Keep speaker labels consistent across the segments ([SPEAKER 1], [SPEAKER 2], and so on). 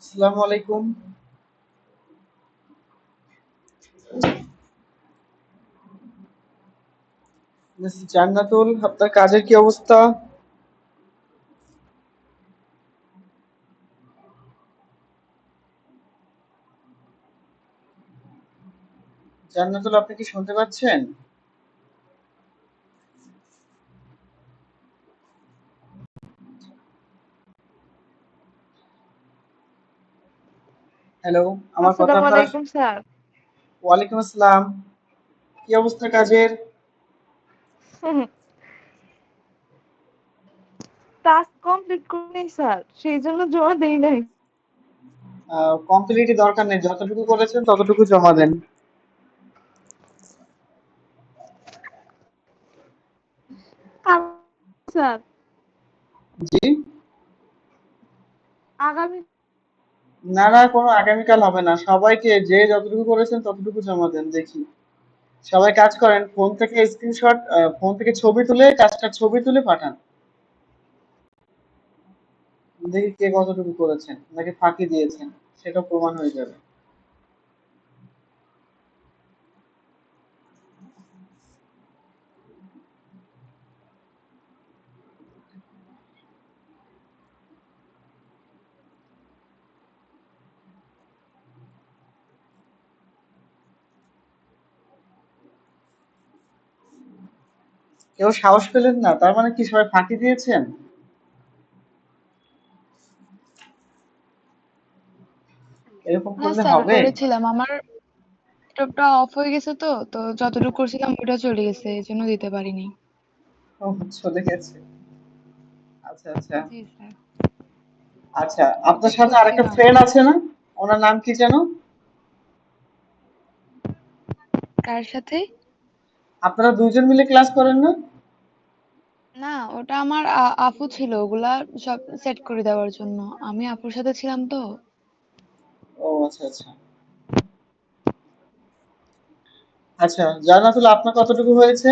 [SPEAKER 1] আসসালামু আলাইকুম। মিস জান্নাতুল, আপনার কাজের কি অবস্থা? জান্নাতুল, আপনি কি শুনতে পাচ্ছেন? হ্যালো, আমার কথা
[SPEAKER 2] আসসালামু
[SPEAKER 1] আপনার
[SPEAKER 2] আলাইকুম স্যার।
[SPEAKER 1] ওয়ালাইকুম আসসালাম। কি অবস্থা কাজের?
[SPEAKER 2] টাস্ক কমপ্লিট করিনি স্যার, সেই জন্য জমা দেই নাই।
[SPEAKER 1] কমপ্লিটই দরকার নেই, যতটুকু করেছেন ততটুকু জমা দেন।
[SPEAKER 2] স্যার,
[SPEAKER 1] জি।
[SPEAKER 2] আগামী
[SPEAKER 1] না না, কোনো আগামীকাল হবে না, সবাইকে যে যতটুকু করেছেন ততটুকু জমা দেন দেখি। সবাই কাজ করেন, ফোন থেকে স্ক্রিনশট, ফোন থেকে ছবি তুলে, কাজটার ছবি তুলে পাঠান। দেখি কে কতটুকু করেছেন নাকি ফাঁকি দিয়েছেন, সেটা প্রমাণ হয়ে যাবে। কেউ সাহস পেলেন না, তার মানে কি সবাই ফাঁকি দিয়েছেন? এরকম
[SPEAKER 2] না
[SPEAKER 1] করলে
[SPEAKER 2] স্যার,
[SPEAKER 1] হবে?
[SPEAKER 2] করেছিলাম। আমার ল্যাপটপটা অফ হয়ে গেছে, তো যতটুকু করছিলাম ওটা চলে গেছে, এই জন্য দিতে পারিনি।
[SPEAKER 1] ও, চলে গেছে। আচ্ছা আচ্ছা।
[SPEAKER 2] জি স্যার।
[SPEAKER 1] আচ্ছা, আপনার
[SPEAKER 2] চেক
[SPEAKER 1] সাথে আরেকটা
[SPEAKER 2] করছিলাম।
[SPEAKER 1] ফ্রেন্ড আছে না? ওনার নাম কি যেন?
[SPEAKER 2] কার সাথে?
[SPEAKER 1] আপনারা দুইজন মিলে ক্লাস করেন না?
[SPEAKER 2] না, ওটা আমার আপু ছিল, ওগুলা সব সেট করে দেওয়ার জন্য। আমি আপুর সাথে ছিলাম তো।
[SPEAKER 1] ও আচ্ছা আচ্ছা। আচ্ছা, জান্নাতুল, আপনার কতটুকু হয়েছে?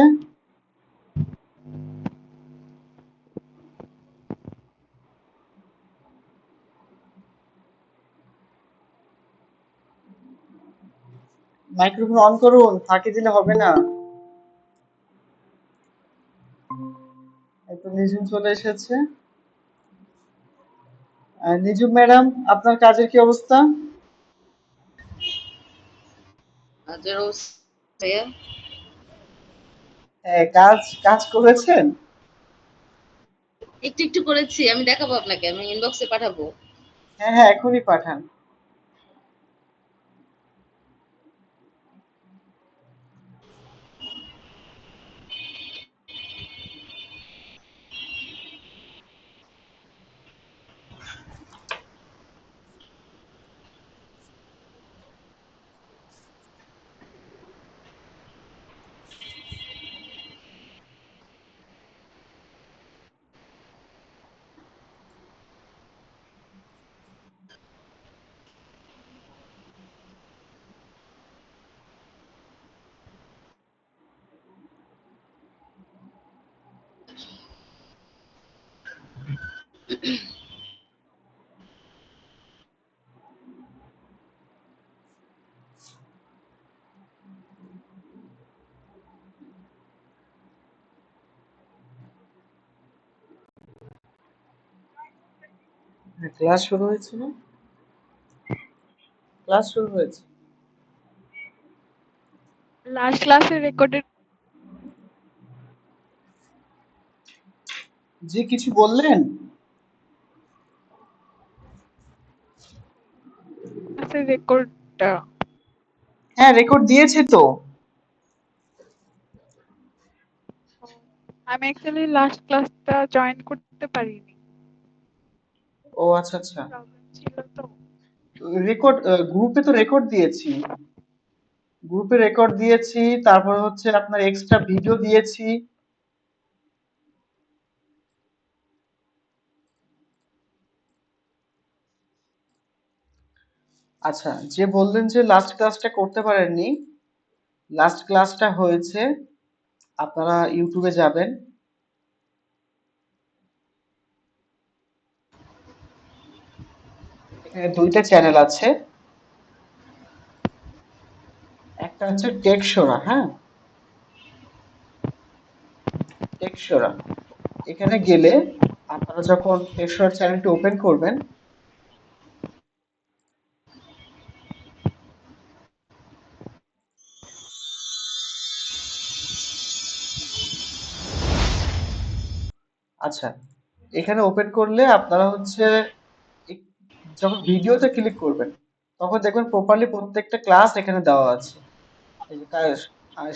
[SPEAKER 1] মাইক্রোফোন অন করুন, ফাঁকি দিলে হবে না। একটু নিজুম চলে এসেছে। নিজুম ম্যাডাম, আপনার কাজের কি অবস্থা?
[SPEAKER 3] কাজের অবস্থা ভাইয়া?
[SPEAKER 1] হ্যাঁ, কাজ কাজ করেছেন?
[SPEAKER 3] একটু একটু করেছি, আমি দেখাবো আপনাকে, আমি ইনবক্সে পাঠাবো।
[SPEAKER 1] হ্যাঁ হ্যাঁ, এখনই পাঠান। ক্লাস শুরু হয়েছে না? ক্লাস শুরু হয়েছে।
[SPEAKER 2] লাস্ট ক্লাসে রেকর্ডেড
[SPEAKER 1] জি, কিছু বললেন?
[SPEAKER 2] ক্লাসের রেকর্ডটা।
[SPEAKER 1] হ্যাঁ, রেকর্ড দিয়েছি তো।
[SPEAKER 2] আমি অ্যাকচুয়ালি লাস্ট ক্লাসটা জয়েন করতে পারিনি,
[SPEAKER 1] ও আচ্ছা আচ্ছা।
[SPEAKER 2] প্রবলেম ছিল তো।
[SPEAKER 1] রেকর্ড, গ্রুপে তো রেকর্ড দিয়েছি। গ্রুপে রেকর্ড দিয়েছি, তারপর হচ্ছে আপনার এক্সট্রা ভিডিও দিয়েছি। আচ্ছা, যে বললেন যে লাস্ট ক্লাসটা করতে পারেননি, লাস্ট ক্লাসটা হয়েছে, আপনারা ইউটিউবে যাবেন। দুইটা চ্যানেল আছে। একটা হচ্ছে টেকসোরা, হ্যাঁ, টেকসোরা। এখানে গেলে আপনারা যখন টেকসোরা চ্যানেলটি ওপেন করবেন, আচ্ছা, এখানে ওপেন করলে আপনারা হচ্ছে এক- যখন ভিডিওতে ক্লিক করবেন তখন দেখবেন প্রপারলি প্রত্যেকটা ক্লাস এখানে দেওয়া আছে। এই যে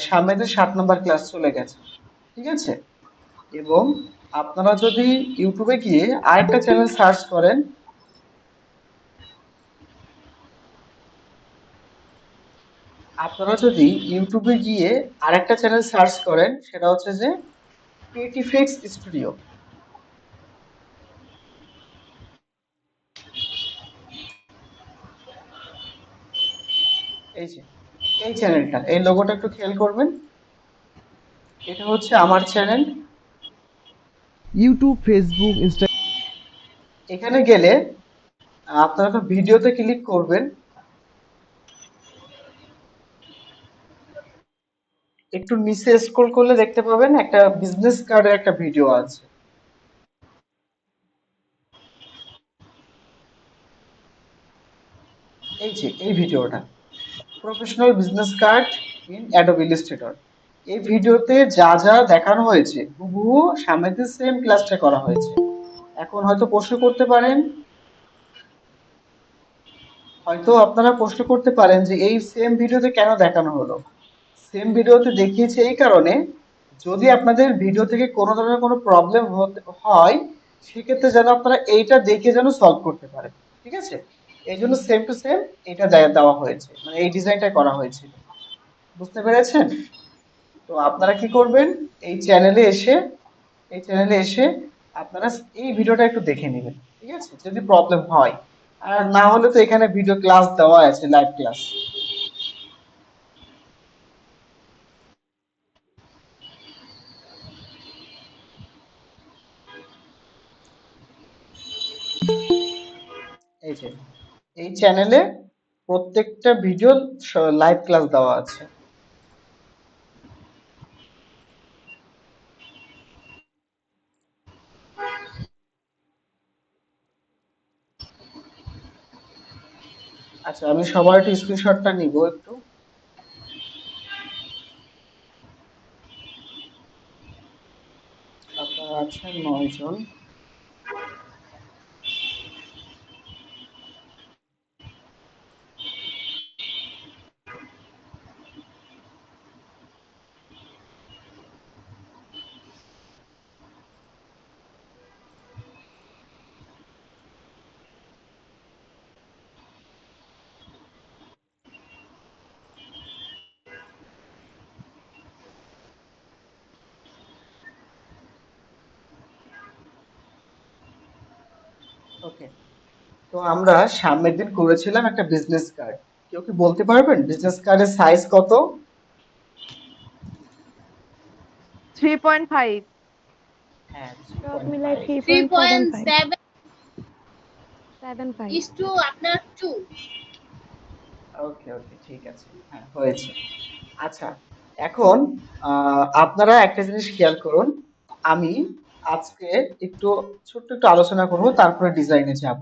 [SPEAKER 1] সামনে যে 7 নম্বর ক্লাস চলে গেছে, ঠিক আছে। এবং আপনারা যদি ইউটিউবে গিয়ে আরেকটা চ্যানেল সার্চ করেন, আপনারা যদি ইউটিউবে গিয়ে আরেকটা চ্যানেল সার্চ করেন, সেটা হচ্ছে যে ক্রিয়েটিফিক্স স্টুডিও। এই যে এই চ্যানেলটা, এই লোগোটা একটু খেয়াল করবেন। এটা হচ্ছে আমার চ্যানেল।
[SPEAKER 4] YouTube, Facebook, Instagram.
[SPEAKER 1] এখানে গেলে আপনারা তো ভিডিওতে ক্লিক করবেন, একটু নিচে স্ক্রল করলে দেখতে পাবেন একটা বিজনেস কার্ডের একটা ভিডিও আছে। এই যে এই ভিডিওটা, professional business card in Adobe Illustrator. এই ভিডিওতে যা যা দেখানো হয়েছে হুবহু সামনে সেম ক্লাসটা করা হয়েছে। এখন হয়তো প্রশ্ন করতে পারেন, হয়তো আপনারা প্রশ্ন করতে পারেন যে এই সেম ভিডিওতে কেন দেখানো হলো। সেম ভিডিওতে দেখিয়েছে এই কারণে, যদি আপনাদের ভিডিও থেকে কোনো ধরনের কোনো প্রবলেম হয়, সেক্ষেত্রে যেন আপনারা এইটা দেখে যেন সলভ করতে পারেন, ঠিক আছে। এই জন্য সেম টু সেম এটা দেওয়া হয়েছে, মানে এই ডিজাইনটা করা হয়েছিল। বুঝতে পেরেছেন? তো আপনারা কি করবেন, এই চ্যানেলে এসে এই চ্যানেলে এসে আপনারা এই ভিডিওটা একটু দেখে নেবেন, ঠিক আছে, যদি প্রবলেম হয়। আর না হলে তো এখানে ভিডিও ক্লাস দেওয়া আছে, লাইভ ক্লাস। এই যে এই চ্যানেলে প্রত্যেকটা ভিডিও লাইভ ক্লাস দেওয়া আছে। আচ্ছা, আমি সবার একটু স্ক্রিনশটটা নিব একটু। আপনারা আছেন 9 জন। ওকে, তো আমরা সামনের দিন করেছিলাম একটা বিজনেস কার্ড। কেউ কি বলতে পারবেন বিজনেস কার্ডের সাইজ কত?
[SPEAKER 5] Three point five.
[SPEAKER 1] হ্যাঁ, থ্রি
[SPEAKER 2] সব
[SPEAKER 1] পয়েন্ট
[SPEAKER 2] মিলাই
[SPEAKER 1] ফাইভ
[SPEAKER 2] 3.75
[SPEAKER 3] 3.7
[SPEAKER 2] 75
[SPEAKER 3] ইস টু আপনার 2।
[SPEAKER 1] ওকে ওকে, ঠিক আছে, হ্যাঁ হয়েছে। আচ্ছা, এখন আপনারা একটা জিনিস খেয়াল করুন। আমি আজকে একটু ছোট্ট একটু আলোচনা করব, তারপরে ডিজাইনে যাব।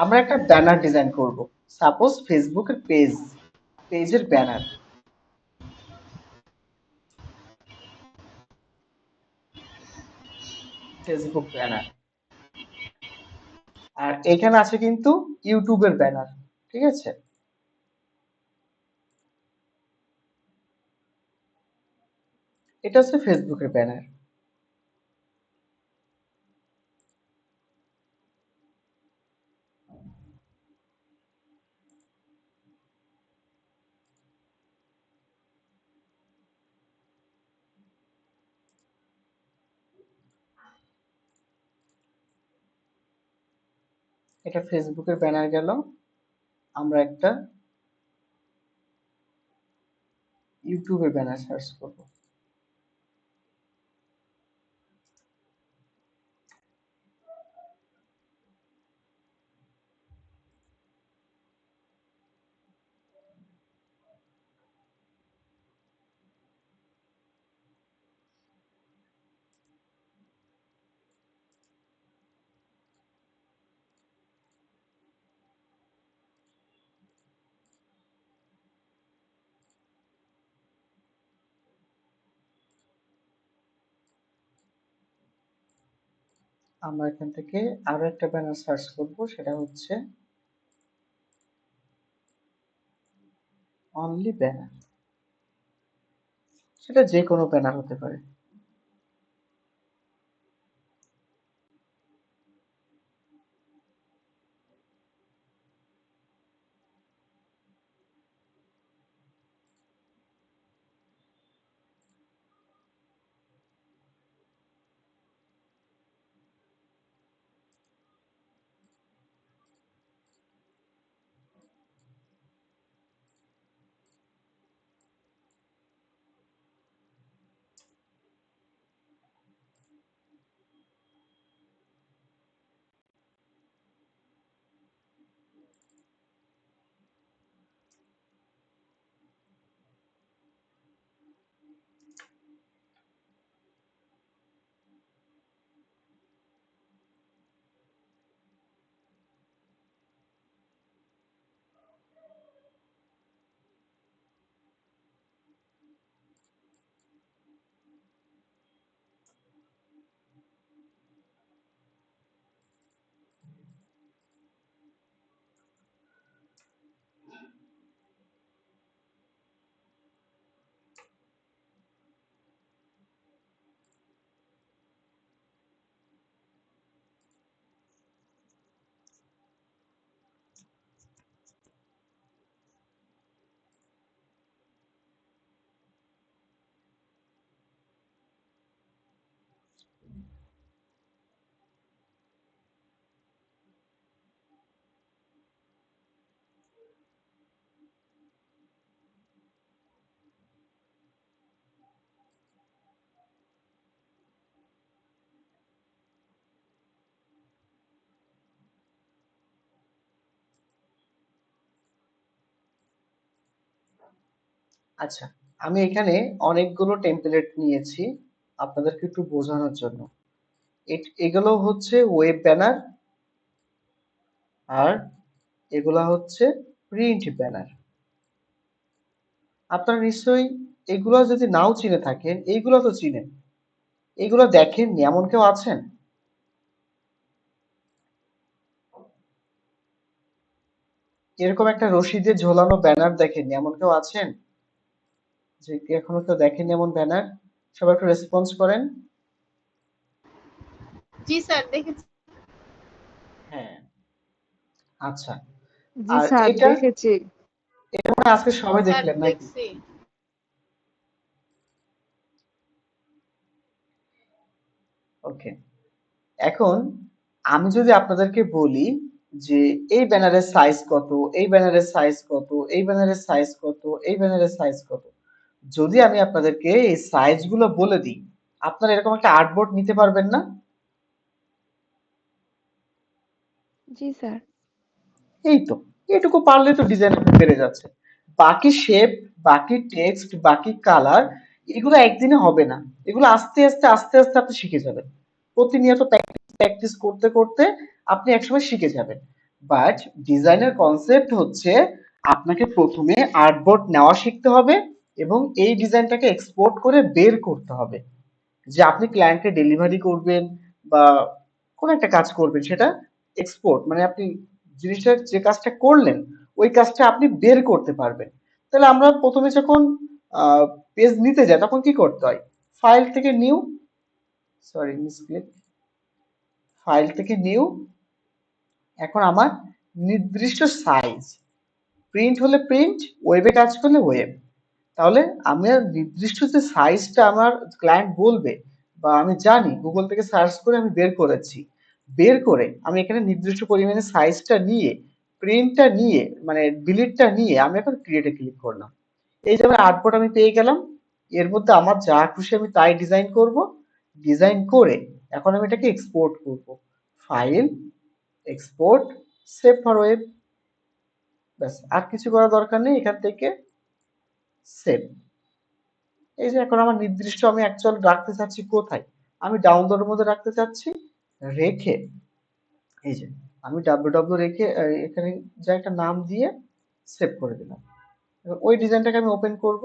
[SPEAKER 1] আমরা একটা ব্যানার ডিজাইন করব। সাপোজ ফেসবুকের পেজের ব্যানার, ফেসবুক ব্যানার। আর এখানে আছে কিন্তু ইউটিউবের ব্যানার, ঠিক আছে। এটা হচ্ছে ফেসবুকের ব্যানার। এটা ফেসবুকের ব্যানার গেল। আমরা একটা ইউটিউবের ব্যানার সার্চ করব। আমরা এখান থেকে আরো একটা ব্যানার সার্চ করব, সেটা হচ্ছে অনলি ব্যানার। সেটা যে কোনো ব্যানার হতে পারে। আচ্ছা, আমি এখানে অনেকগুলো টেমপ্লেট নিয়েছি আপনাদেরকে একটু বোঝানোর জন্য। এগুলো হচ্ছে ওয়েব ব্যানার, আর এগুলা হচ্ছে প্রিন্ট ব্যানার। আপনারা নিশ্চয়ই এগুলো যদি নাও চিনে থাকেন, এইগুলো তো চিনেন, এগুলো দেখেননি এমন কেউ আছেন? এরকম একটা রশি দিয়ে ঝোলানো ব্যানার দেখেননি এমন কেউ আছেন? যে এখনো কেউ দেখেননি এমন ব্যানার? সবাই একটু রেসপন্স করেন।
[SPEAKER 3] জি স্যার দেখেছি।
[SPEAKER 1] হ্যাঁ, আচ্ছা।
[SPEAKER 5] জি
[SPEAKER 1] আর
[SPEAKER 5] স্যার
[SPEAKER 1] এটা
[SPEAKER 5] দেখেছি।
[SPEAKER 1] এটা মনে হয় আজকে সবাই
[SPEAKER 3] স্যার
[SPEAKER 1] দেখলেন নাকি?
[SPEAKER 3] দেখছি।
[SPEAKER 1] ওকে। এখন আমি যদি আপনাদেরকে বলি যে এই ব্যানারের সাইজ কত, এই ব্যানারের সাইজ কত, এই ব্যানারের সাইজ কত, এই ব্যানারের সাইজ কত, যদি আমি আপনাদেরকে এই সাইজ গুলো বলে দিই, আপনারা এরকম একটা আর্টবোর্ড নিতে পারবেন না?
[SPEAKER 2] জি স্যার।
[SPEAKER 1] এই তো, এটুকু পারলে তো ডিজাইন বেড়ে যাচ্ছে। বাকি শেপ, বাকি টেক্সট, বাকি কালার, এগুলো একদিনে হবে না। এগুলো আস্তে আস্তে আস্তে আস্তে আপনি শিখে যাবেন। প্রতিনিয়ত প্র্যাকটিস করতে করতে আপনি একসময় শিখে যাবেন। বাট ডিজাইনের কনসেপ্ট হচ্ছে আপনাকে প্রথমে আর্টবোর্ড নেওয়া শিখতে হবে এবং এই ডিজাইনটাকে এক্সপোর্ট করে বের করতে হবে। যে আপনি ক্লায়েন্টকে ডেলিভারি করবেন বা কোন একটা কাজ করবেন, সেটা এক্সপোর্ট মানে আপনি জিনিসটা যে কাজটা করলেন ওই কাজটা আপনি বের করতে পারবেন। তাহলে আমরা প্রথমে যখন পেজ নিতে যাই তখন কি করতে হয়? ফাইল থেকে নিউ, সরি মিসক্লিক, ফাইল থেকে নিউ, এখন আমার নির্দিষ্ট সাইজ, প্রিন্ট হলে প্রিন্ট, ওয়েবে কাজ করলে ওয়েব। তাহলে আমার নির্দিষ্ট যে সাইজটা আমার ক্লায়েন্ট বলবে বা আমি জানি গুগল থেকে সার্চ করে আমি বের করেছি, বের করে আমি এখানে নির্দিষ্ট পরিমাণে সাইজটা নিয়ে, প্রিন্টটা নিয়ে, মানে ডিলিটটা নিয়ে আমি এখন ক্রিয়েটে ক্লিক করলাম। এই যে আমার আর্টবোর্ড আমি পেয়ে গেলাম। এর মধ্যে আমার যা খুশি আমি তাই ডিজাইন করব। ডিজাইন করে এখন আমি এটাকে এক্সপোর্ট করব। File, export, save for web. ব্যাস, আর কিছু করার দরকার নেই। এখান থেকে সেভ। এই যে এখন আমার নির্দিষ্ট আমি অ্যাকচুয়াল রাখতে চাচ্ছি কোথায়, আমি ডাউনলোডের মধ্যে রাখতে চাচ্ছি, রেখে এই যে আমি www রেখে এখানে যা একটা নাম দিয়ে সেভ করে দিলাম। এবার ওই ডিজাইনটাকে আমি ওপেন করব।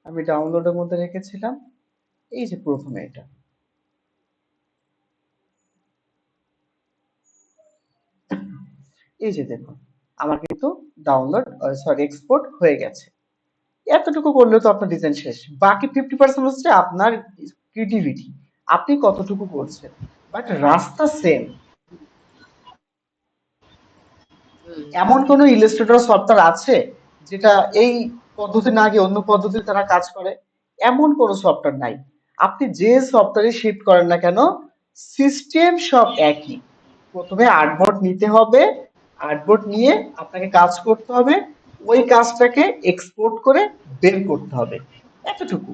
[SPEAKER 1] আমি ডাউনলোডের মধ্যে রেখেছিলাম, এই যে প্রথমে এটা এই যে দেখুন আমার কিন্তু ডাউনলোড এক্সপোর্ট হয়ে গেছে। এতটুকু করলেও তো আপনার ডিজাইন শেষ। বাকি 50% হচ্ছে আপনার ক্রিয়েটিভিটি, আপনি কতটুকু করছেন। বাট রাস্তা সেম।
[SPEAKER 3] হুম
[SPEAKER 1] এমন কোন ইলাস্ট্রেটর সফটওয়্যার আছে যেটা এই পদ্ধতি না গিয়ে অন্য পদ্ধতিতে তারা কাজ করে? এমন কোন সফটওয়্যার নাই। আপনি যে সফটওয়্যারে শিফট করেন না কেন, সিস্টেম সব একই। প্রথমে আর্টবোর্ড নিতে হবে, আর্টবোর্ড নিয়ে আপনাকে কাজ করতে হবে, ওই কাজটাকে এক্সপোর্ট করে বের করতে হবে, এতটুকু।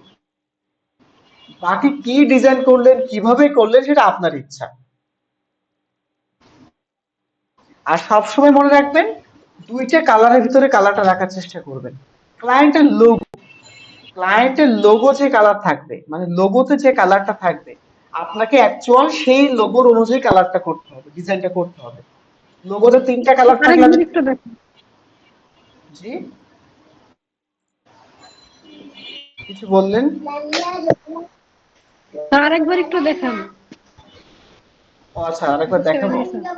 [SPEAKER 1] বাকি কি ডিজাইন করলেন কিভাবে করলেন সেটা আপনার ইচ্ছা। আর সবসময় মনে রাখবেন দুইটা কালারের ভিতরে কালারটা রাখার চেষ্টা করবেন। ক্লায়েন্টের লোগো, ক্লায়েন্টের লোগো যে কালার থাকবে, মানে লোগোতে যে কালারটা থাকবে, আপনাকে অ্যাকচুয়াল সেই লোগোর অনুযায়ী কালারটা করতে হবে, ডিজাইনটা করতে হবে। লোগোতে তিনটা কালার থাকলে
[SPEAKER 5] আরেকবার
[SPEAKER 1] আমি
[SPEAKER 5] একটু দেখেন,
[SPEAKER 1] জি কিছু বললেন?
[SPEAKER 5] আরেকবার একটু দেখেন।
[SPEAKER 1] ও আচ্ছা, আরেকবার
[SPEAKER 5] বুঝতে
[SPEAKER 1] দেখাবো।
[SPEAKER 5] পেরেছি স্যার।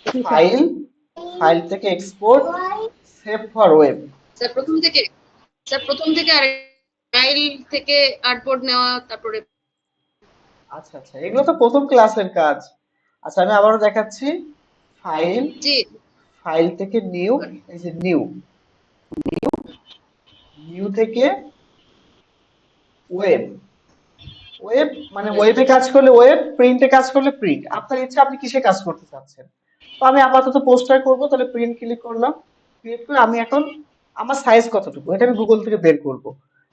[SPEAKER 5] জি স্যার।
[SPEAKER 1] ফাইল, ফাইল থেকে export, save for web.
[SPEAKER 3] Sir প্রথম থেকে আর ফাইল থেকে আর্টবোর্ড নেওয়া, তারপরে
[SPEAKER 1] আচ্ছা আচ্ছা, এগুলো তো প্রথম ক্লাসের কাজ। আচ্ছা আমি আবারও দেখাচ্ছি। ফাইল,
[SPEAKER 3] জি
[SPEAKER 1] ফাইল থেকে নিউ, এই যে নিউ, নিউ থেকে ওয়েব, ওয়েব মানে ওয়েবে কাজ করলে ওয়েব, প্রিন্টে কাজ করলে প্রিন্ট। আপনার ইচ্ছা আপনি কিসে কাজ করতে চাচ্ছেন। তো আমি আপাতত পোস্টার করব, তাহলে প্রিন্ট ক্লিক করলাম। ক্লিক করে আমি এখন আমার সাইজ কতটুকু এটা আমি গুগল থেকে বের করব।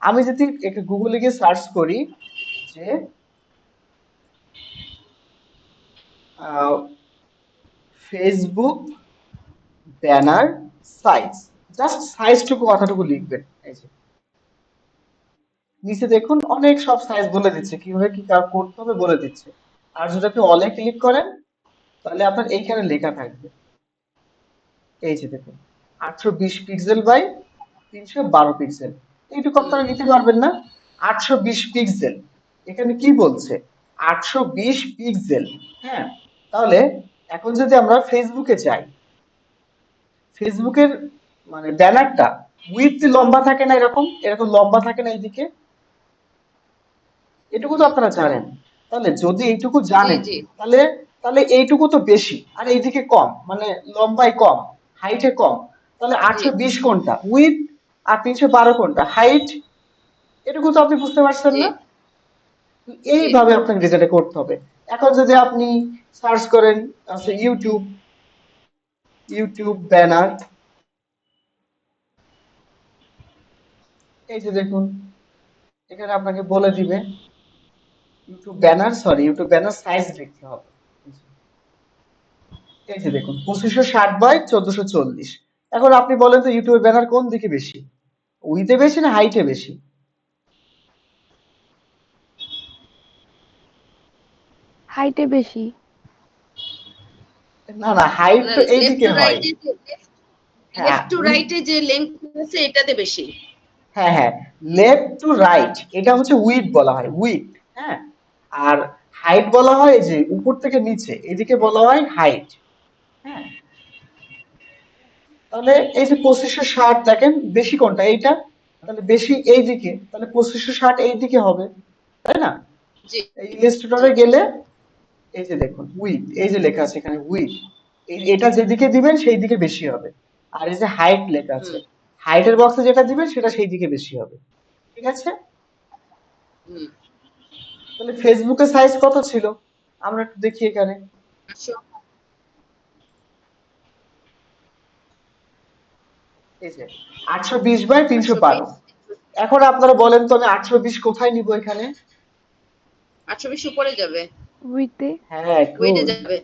[SPEAKER 1] আমি যদি গুগলে গিয়ে সার্চ করি যে ফেসবুক ব্যানার সাইজ, জাস্ট সাইজটুকু কথাটুকু লিখবেন। এই যে নিচে দেখুন অনেক সব সাইজ বলে দিচ্ছে, কিভাবে কি কাজ করতে হবে বলে দিচ্ছে। আর যদি আপনি অলে ক্লিক করেন তাহলে আপনার এইখানে লেখা থাকবে। এই যে দেখুন 820 পিক্সেল বাই 312 পিক্সেল। এইটুকু আপনারা নিতে পারবেন না? 820 পিক্সেল, এখানে কি বলছে? 820 পিক্সেল। হ্যাঁ, তাহলে এখন যদি আমরা ফেসবুকে যাই, ফেসবুকের মানে ব্যানারটা উইথ লম্বা থাকে না, এরকম এরকম লম্বা থাকে না এইদিকে, এটুকু তো আপনারা জানেন। তাহলে যদি এইটুকু
[SPEAKER 3] জি
[SPEAKER 1] জানেন
[SPEAKER 3] জি
[SPEAKER 1] তাহলে তাহলে এইটুকু তো বেশি আর এইদিকে কম, মানে লম্বায় কম, হাইটে কম। তাহলে
[SPEAKER 3] জি
[SPEAKER 1] 820 কোনটা উইথ আর 312 কোনটা হাইট, এটুকু তো আপনি বুঝতে পারছেন
[SPEAKER 3] জি
[SPEAKER 1] না?
[SPEAKER 3] জি
[SPEAKER 1] এইভাবে আপনাকে ডিজাইনটা করতে হবে। এখন যদি আপনি সার্চ করেন আচ্ছা ইউটিউব, ইউটিউব ব্যানার, এই যে দেখুন এখানে আপনাকে বলে দিবে ইউটিউব ব্যানার সাইজ দেখতে হবে। এই যে দেখুন 2560 বাই 1440। এখন আপনি বলেন তো ইউটিউবের ব্যানার কোন দিকে বেশি, উইথে বেশি না হাইটে বেশি?
[SPEAKER 2] হাইটে বেশি।
[SPEAKER 1] না না, হাইট তো
[SPEAKER 3] লেফট
[SPEAKER 1] এইদিকে
[SPEAKER 3] টু
[SPEAKER 1] হয়।
[SPEAKER 3] রাইটে,
[SPEAKER 1] হ্যাঁ
[SPEAKER 3] লেফট টু
[SPEAKER 1] উইথ,
[SPEAKER 3] রাইটে যে লেংথ আছে এটাতে বেশি।
[SPEAKER 1] হ্যাঁ হ্যাঁ, লেফট টু রাইট এটা হচ্ছে উইথ বলা হয়, উইথ। হ্যাঁ, আর হাইট বলা হয় এই যে উপর থেকে নিচে এদিকে বলা হয় হাইট। হ্যাঁ, তাহলে এই যে 2560 দেখেন বেশি কোনটা এইটা, তাহলে বেশি এই দিকে, তাহলে 2560 এই দিকে হবে, তাই না?
[SPEAKER 3] জি
[SPEAKER 1] এই
[SPEAKER 3] জি
[SPEAKER 1] ইলাস্ট্রেটরে গেলে এই যে দেখুন উইথ, এই যে লেখা আছে এখানে উইথ, এটা যেদিকে দিবেন সেই দিকে বেশি হবে। আর এই যে হাইট লেখা আছে,
[SPEAKER 3] হুম
[SPEAKER 1] হাইটের বক্সে যেটা দিবেন সেটা সেই দিকে বেশি হবে। ঠিক আছে?
[SPEAKER 3] হুম
[SPEAKER 1] তাহলে ফেসবুকের সাইজ কত ছিল আমরা একটু দেখি এখানে।
[SPEAKER 3] 800
[SPEAKER 1] এই যে 820 বাই 312।
[SPEAKER 3] 820
[SPEAKER 1] এখন আপনারা বলেন তো আমি 820 কোথায় নিব এখানে?
[SPEAKER 3] 820 উপরে যাবে,
[SPEAKER 2] উইথে
[SPEAKER 1] হ্যাঁ
[SPEAKER 3] ওয়েটে
[SPEAKER 1] গুড,
[SPEAKER 3] যাবে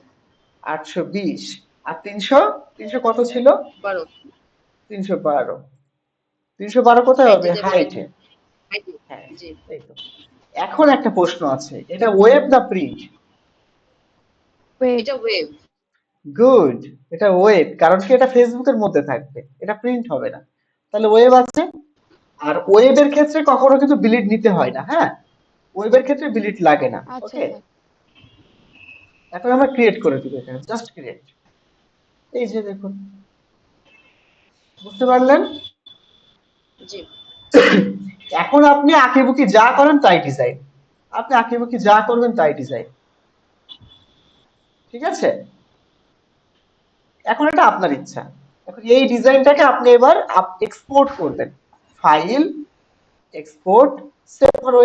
[SPEAKER 1] 820। আর 300, 300 কত ছিল?
[SPEAKER 3] 12,
[SPEAKER 1] 312, 312 কোথায় হবে?
[SPEAKER 3] হাইটে যাবে
[SPEAKER 1] হাইটে।
[SPEAKER 3] হাইটে।
[SPEAKER 1] হ্যাঁ,
[SPEAKER 3] জি
[SPEAKER 1] এই তো। এখন একটা প্রশ্ন আছে, এটা ওয়েব না প্রিন্ট?
[SPEAKER 2] ওয়েব।
[SPEAKER 3] এটা ওয়েভ।
[SPEAKER 1] গুড, এটা ওয়েব, কারণ কি এটা ফেসবুকের মধ্যে থাকবে, এটা প্রিন্ট হবে না। তাহলে ওয়েব আছে। আর ওয়েবের ক্ষেত্রে কখনো কিন্তু বিলিট নিতে হয় না। হ্যাঁ, ওয়েবের ক্ষেত্রে বিলিট লাগে না।
[SPEAKER 2] আচ্ছা
[SPEAKER 1] ওকে,
[SPEAKER 2] স্যার।
[SPEAKER 1] এখন আমরা ক্রিয়েট করে দিব, এখানে জাস্ট ক্রিয়েট। এই যে দেখুন, বুঝতে পারলেন?
[SPEAKER 3] জি।
[SPEAKER 1] এখন আপনি আঁকিবুকি যা করেন তাই ডিজাইন, আপনি আঁকিবুকি যা করবেন তাই ডিজাইন। ঠিক আছে, এখন এটা আপনার ইচ্ছা। এখন এই ডিজাইনটাকে আপনি এবার এক্সপোর্ট করবেন। ফাইল, এক্সপোর্ট, সেভ করো,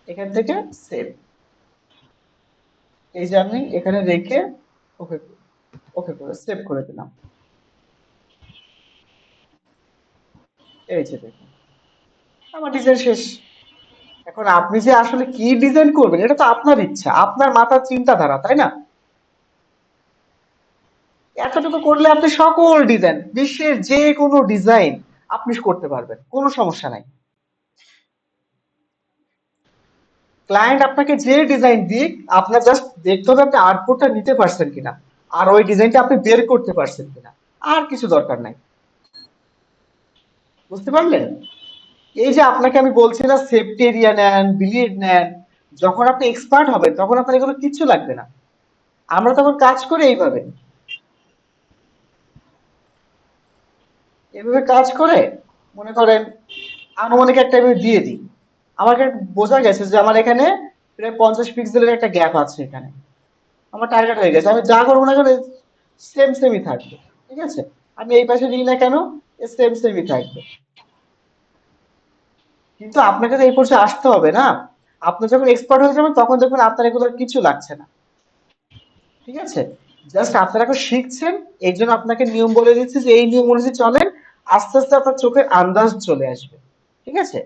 [SPEAKER 1] এখান থেকে সেভ। এই যে আমি এখানে রেখে ওকে, ওকে করে সেভ করে দিলাম। এই যে দেখুন, আমার ডিজাইন শেষ। এখন আপনি যে আসলে কি ডিজাইন করবেন এটা তো আপনার ইচ্ছা, আপনার মাথার চিন্তাধারা, তাই না? এতটুকু করলে আপনি সকল ডিজাইন, বিশ্বের যে কোনো ডিজাইন আপনি করতে পারবেন, কোনো সমস্যা নাই। ক্লায়েন্ট আপনাকে যে ডিজাইন দিক, আপনার জাস্ট দেখতে হবে আপনি আউটপুটটা নিতে পারছেন কিনা, আর ওই ডিজাইনটা আপনি বের করতে পারছেন কিনা, আর কিছু দরকার নাই। বুঝতে পারলেন? এই যে আপনাকে আমি বলছি না সেফটি এরিয়া নেন, বিলিড নেন, যখন আপনি এক্সপার্ট হবেন তখন আপনার এগুলো কিচ্ছু লাগবে না। আমরা তখন কাজ করি এইভাবে, এভাবে কাজ করে মনে করেন আনুমানিক একটা আমি দিয়ে দিই। আমাকে বোঝা গেছে যে আমার এখানে প্রায় 50 পিক্সেলের একটা গ্যাপ আছে এখানে, আমার টার্গেট হয়ে গেছে, আমি যা করবো না কেন সেম সেমই থাকবে। ঠিক আছে, আমি এই পাশে দিই না কেন, সেম সেমই থাকবে। কিন্তু আপনাকে তো এই পর্যায়ে আসতে হবে না। আপনি যখন এক্সপার্ট হয়ে যাবেন তখন দেখবেন আপনার এগুলো কিছু লাগছে না। ঠিক আছে, জাস্ট আপনারা এখন শিখছেন, এই জন্য আপনাকে নিয়ম বলে দিচ্ছি যে এই নিয়ম অনুযায়ী চলেন, আস্তে আস্তে আপনার চোখের আন্দাজ চলে আসবে। ঠিক আছে,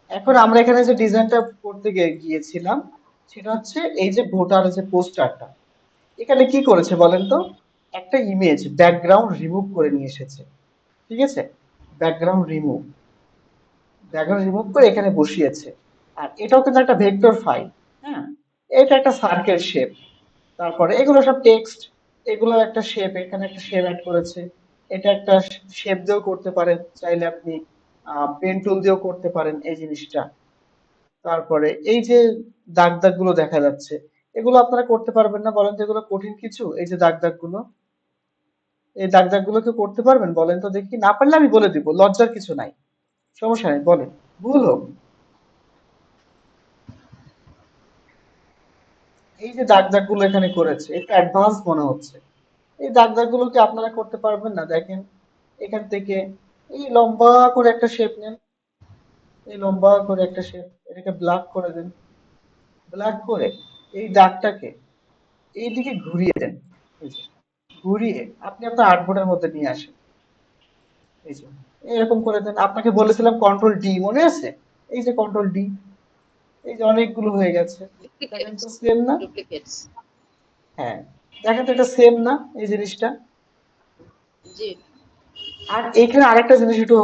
[SPEAKER 1] এখন আমরা এখানে যে ডিজাইনটা করতে গিয়েছিলাম সেটা হচ্ছে এই যে ভোটার যে পোস্টারটা, এখানে কি করেছে বলেন তো, একটা ইমেজ ব্যাকগ্রাউন্ড রিমুভ করে নিয়ে এসেছে। ঠিক আছে, ব্যাকগ্রাউন্ড রিমুভ, ব্যাকগ্রাউন্ড রিমুভ করে এখানে বসিয়েছে। আর এটাও কিন্তু একটা ভেক্টর ফাইল। হ্যাঁ, এটা একটা সার্কেল শেপ, তারপরে এগুলো সব টেক্সট, এগুলো একটা শেপ, এখানে একটা শেপ অ্যাড করেছে। এটা একটা শেপ দিয়েও করতে পারেন, চাইলে আপনি পেন টুল দিয়েও করতে পারেন এই জিনিসটা। তারপরে এই যে দাগ দাগ গুলো দেখা যাচ্ছে, এগুলো আপনারা করতে পারবেন না বলেন তো, এগুলো কঠিন কিছু? এই যে দাগ দাগ গুলো, এই দাগ দাগ গুলো কি করতে পারবেন বলেন তো দেখি? না পারলে আমি বলে দিব, লজ্জার কিছু নাই, সমস্যা নেই, বলেন। ভুল হোক, এই যে দাগ দাগ গুলো এখানে করেছে, একটু অ্যাডভান্স মনে হচ্ছে। এই দাগ দাগ গুলো কি আপনারা করতে পারবেন না? দেখেন এখান থেকে এই লম্বা করে একটা শেপ নেন, এই লম্বা করে একটা শেপ, এটাকে ব্ল্যাক করে দেন। ব্ল্যাক করে এই দাগটাকে এইদিকে ঘুরিয়ে দেন। এই যে ঘুরিয়ে আপনি আপনার আর্টবোর্ডের মধ্যে নিয়ে আসেন। এই যে এরকম করে দেন। আপনাকে বলেছিলাম কন্ট্রোল ডি, মনে আছে? এই যে কন্ট্রোল ডি, এই যে অনেকগুলো হয়ে গেছে। দেখেন
[SPEAKER 3] ডুপ্লিকেটস,
[SPEAKER 1] তো সেম না?
[SPEAKER 3] ডুপ্লিকেটস।
[SPEAKER 1] হ্যাঁ, দেখেন তো এটা সেম না এই জিনিসটা?
[SPEAKER 3] জি।
[SPEAKER 1] আর এখানে আরেকটা জিনিস একটু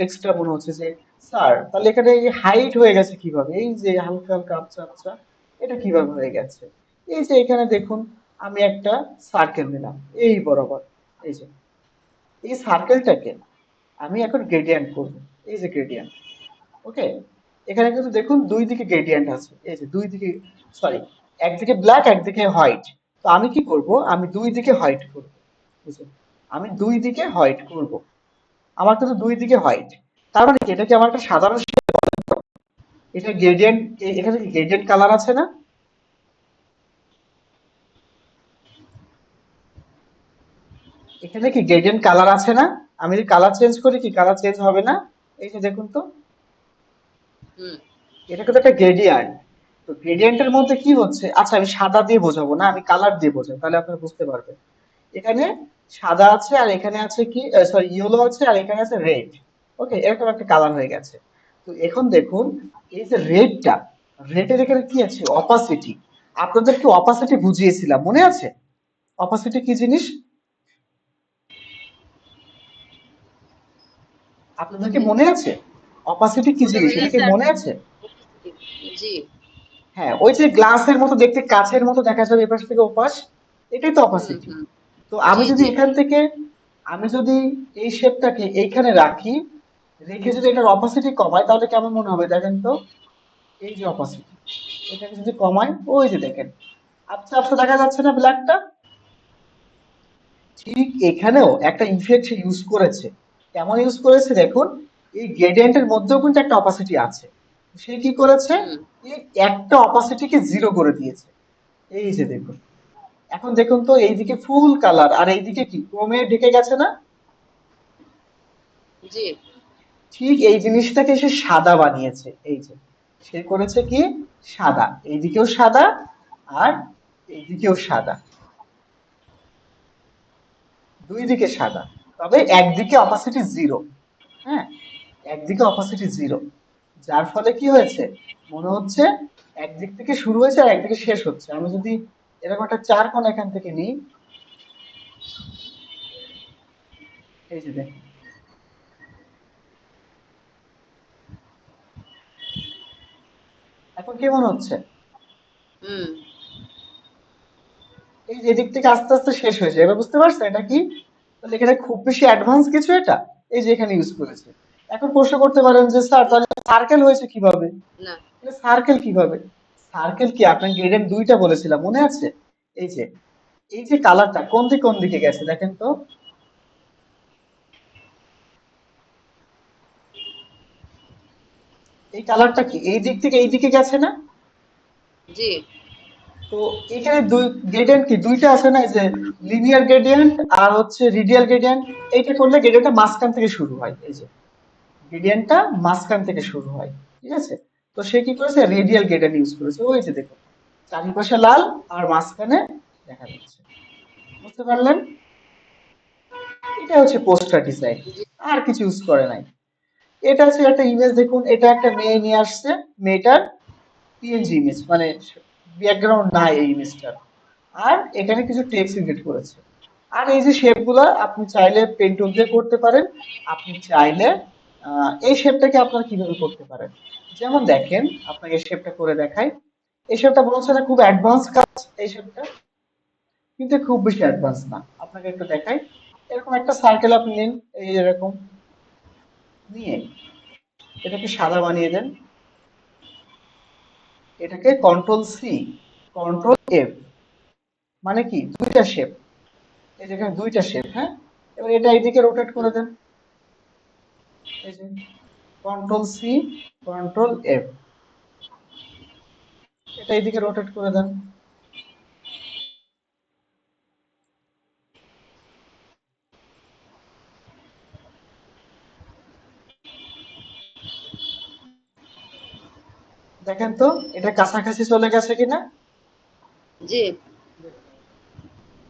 [SPEAKER 1] এক্সট্রা মনে হচ্ছে যে স্যার তাহলে এখানে এই হাইট হয়ে গেছে কিভাবে, এই যে হালকা হালকা আবছা আবছা, এটা কিভাবে হয়ে গেছে? এই যে এখানে দেখুন, আমি একটা সার্কেল নিলাম এই বরাবর, এই যে এই সার্কেলটাকে আমি এখন গ্রেডিয়েন্ট করব। এই যে গ্রেডিয়েন্ট, ওকে, এখানে কিন্তু দেখুন দুই দিকে গ্রেডিয়েন্ট আছে, এই যে দুই দিকে, সরি, একদিকে ব্ল্যাক একদিকে হোয়াইট। তো আমি কি করব, আমি দুই দিকে হোয়াইট করব। বুঝলেন, আমি দুই দিকে হোয়াইট করব, আমার কিন্তু দুই দিকে হোয়াইট। তার মানে কি এটা কি আমার একটা সাধারণ এটা গ্রেডিয়েন্ট, এখানে কি গ্রেডিয়েন্ট কালার আছে না? এখানে কি গ্রেডিয়েন্ট কালার আছে না? আমি যদি কালার চেঞ্জ করি কি কালার চেঞ্জ হবে না? এই যে দেখুন তো,
[SPEAKER 3] হুম।
[SPEAKER 1] এটা কিন্তু একটা গ্রেডিয়েন্ট। তো গ্রেডিয়েন্টের মধ্যে কি হচ্ছে, আচ্ছা আমি সাদা দিয়ে বোঝাবো না, আমি কালার দিয়ে বোঝাবো, তাহলে আপনারা বুঝতে পারবেন। এখানে সাদা আছে আর এখানে আছে কি, সরি ইয়েলো আছে আর এখানে আছে রেড। ওকে, এরকম একটা কালার হয়ে গেছে। তো এখন দেখুন এই যে রেডটা, রেডের এখানে কি আছে, অপাসিটি। আপনাদেরকে অপাসিটি বুঝিয়েছিলাম, মনে আছে? অপাসিটি কি জিনিস আপনাদেরকে
[SPEAKER 3] জি।
[SPEAKER 1] মনে আছে? অপাসিটি কি জিনিস
[SPEAKER 3] জি
[SPEAKER 1] এটা কি
[SPEAKER 3] স্যার।
[SPEAKER 1] মনে আছে?
[SPEAKER 3] জি।
[SPEAKER 1] হ্যাঁ, ওই যে গ্লাসের মতো দেখতে, কাচের মতো দেখা যাবে এপাশ থেকে ওপাশ, এটাই তো
[SPEAKER 3] হুম
[SPEAKER 1] অপাসিটি।
[SPEAKER 3] হুম।
[SPEAKER 1] তো
[SPEAKER 3] জি
[SPEAKER 1] আমি যদি
[SPEAKER 3] জি।
[SPEAKER 1] এখান থেকে, আমি যদি এই শেপটাকে এইখানে রাখি, রেখে যদি এটার অপাসিটি কমাই তাহলে কেমন মনে হবে দেখেন তো? এই যে অপাসিটি, এটাকে যদি কমাই, ওই যে দেখেন আচ্ছা আচ্ছা দেখা যাচ্ছে না ব্ল্যাকটা। ঠিক এখানেও একটা ইফেক্ট সে ইউজ করেছে। কেমন ইউজ করেছে দেখুন, এই গ্রেডিয়েন্টের মধ্যেও কিন্তু একটা অপাসিটি আছে। সে কি করেছে,
[SPEAKER 3] হুম।
[SPEAKER 1] এই একটা অপাসিটিকে জিরো করে দিয়েছে। এই যে দেখুন, এখন দেখুন তো এইদিকে ফুল কালার আর এইদিকে কি ক্রমে ঢেকে গেছে না।
[SPEAKER 3] জি।
[SPEAKER 1] ঠিক এই জিনিসটাকে সে সাদা বানিয়েছে। এই যে সে করেছে কি, সাদা, এইদিকেও সাদা আর এইদিকেও সাদা, দুই দিকে সাদা, তবে একদিকে অপাসিটি জিরো। হ্যাঁ, একদিকে অপাসিটি জিরো, যার ফলে কি হয়েছে, মনে হচ্ছে একদিক থেকে শুরু হয়েছে আর একদিকে শেষ হচ্ছে। আমি যদি এরকম একটা চার কোণ এখান থেকে নিই, এই যে দেখুন, এখন কি মনে হচ্ছে,
[SPEAKER 3] হুম।
[SPEAKER 1] এই যে এদিক থেকে আস্তে আস্তে শেষ হয়েছে। এবার বুঝতে পারছেন এটা কি, তাহলে এখানে খুব বেশি অ্যাডভান্স কিছু এটা, এই যে এখানে ইউজ করেছে। এখন প্রশ্ন করতে পারেন যে স্যার
[SPEAKER 3] না।
[SPEAKER 1] তাহলে সার্কেল হয়েছে কিভাবে,
[SPEAKER 3] না।
[SPEAKER 1] সার্কেল কিভাবে, সার্কেল কি আপনার গ্রেডেন্ট দুইটা বলেছিলাম মনে আছে। এই যে, এই যে কালারটা কোন দিকে গেছে দেখেন তো, এই কালারটা কি এই দিক থেকে এই দিকে গেছে না।
[SPEAKER 3] জি।
[SPEAKER 1] তো এখানে দুই গ্রেডিয়েন্ট কি দুইটা আছে না, এই যে লিনিয়ার গ্রেডিয়েন্ট আর হচ্ছে রেডিয়াল গ্রেডিয়েন্ট। এইটা করলে গ্রেডিয়েন্টটা মাঝখান থেকে শুরু হয়, এই যে গ্রেডিয়েন্টটা মাঝখান থেকে শুরু হয়, ঠিক আছে। তো সে কি করেছে, রেডিয়াল গ্রেডিয়েন্ট ইউজ করেছে। ওই যে দেখুন, চারিপাশে লাল আর মাঝখানে দেখা যাচ্ছে, বুঝতে পারলেন। এটা হচ্ছে পোস্টার ডিজাইন,
[SPEAKER 3] জি।
[SPEAKER 1] আর কিছু ইউজ করে নাই। এটা হচ্ছে একটা ইমেজ, দেখুন এটা একটা মেয়ে নিয়ে আসছে, মেয়েটার পিএনজি ইমেজ, মানে ব্যাকগ্রাউন্ড নাই এই ইমেজটার। আর এখানে কিছু টেক্সট ইনক্লুড করেছে। আর এই যে শেপ গুলা আপনি চাইলে পেন টুল দিয়ে করতে পারেন, আপনি চাইলে এই শেপটাকে আপনারা কিভাবে করতে পারেন, যেমন দেখেন আপনাকে শেপটা করে দেখাই। এই শেপটা বলছে না খুব অ্যাডভান্স কাজ, এই শেপটা কিন্তু খুব বেশি অ্যাডভান্স না। আপনাকে একটু দেখাই, এরকম একটা সার্কেল আপনি নিন, এই এরকম নিয়ে এটাকে সাদা বানিয়ে দেন, এটাকে কন্ট্রোল সি, কন্ট্রোল এফ, মানে কি দুইটা শেপ, এই যেখানে দুইটা শেপ, হ্যাঁ। এবার এটা এইদিকে রোটেট করে দেন, এই যে কন্ট্রোল সি, কন্ট্রোল এফ, এটা এইদিকে রোটেট করে দেন। দেখেন তো এটা কাছাকাছি চলে গেছে কিনা।
[SPEAKER 3] জি।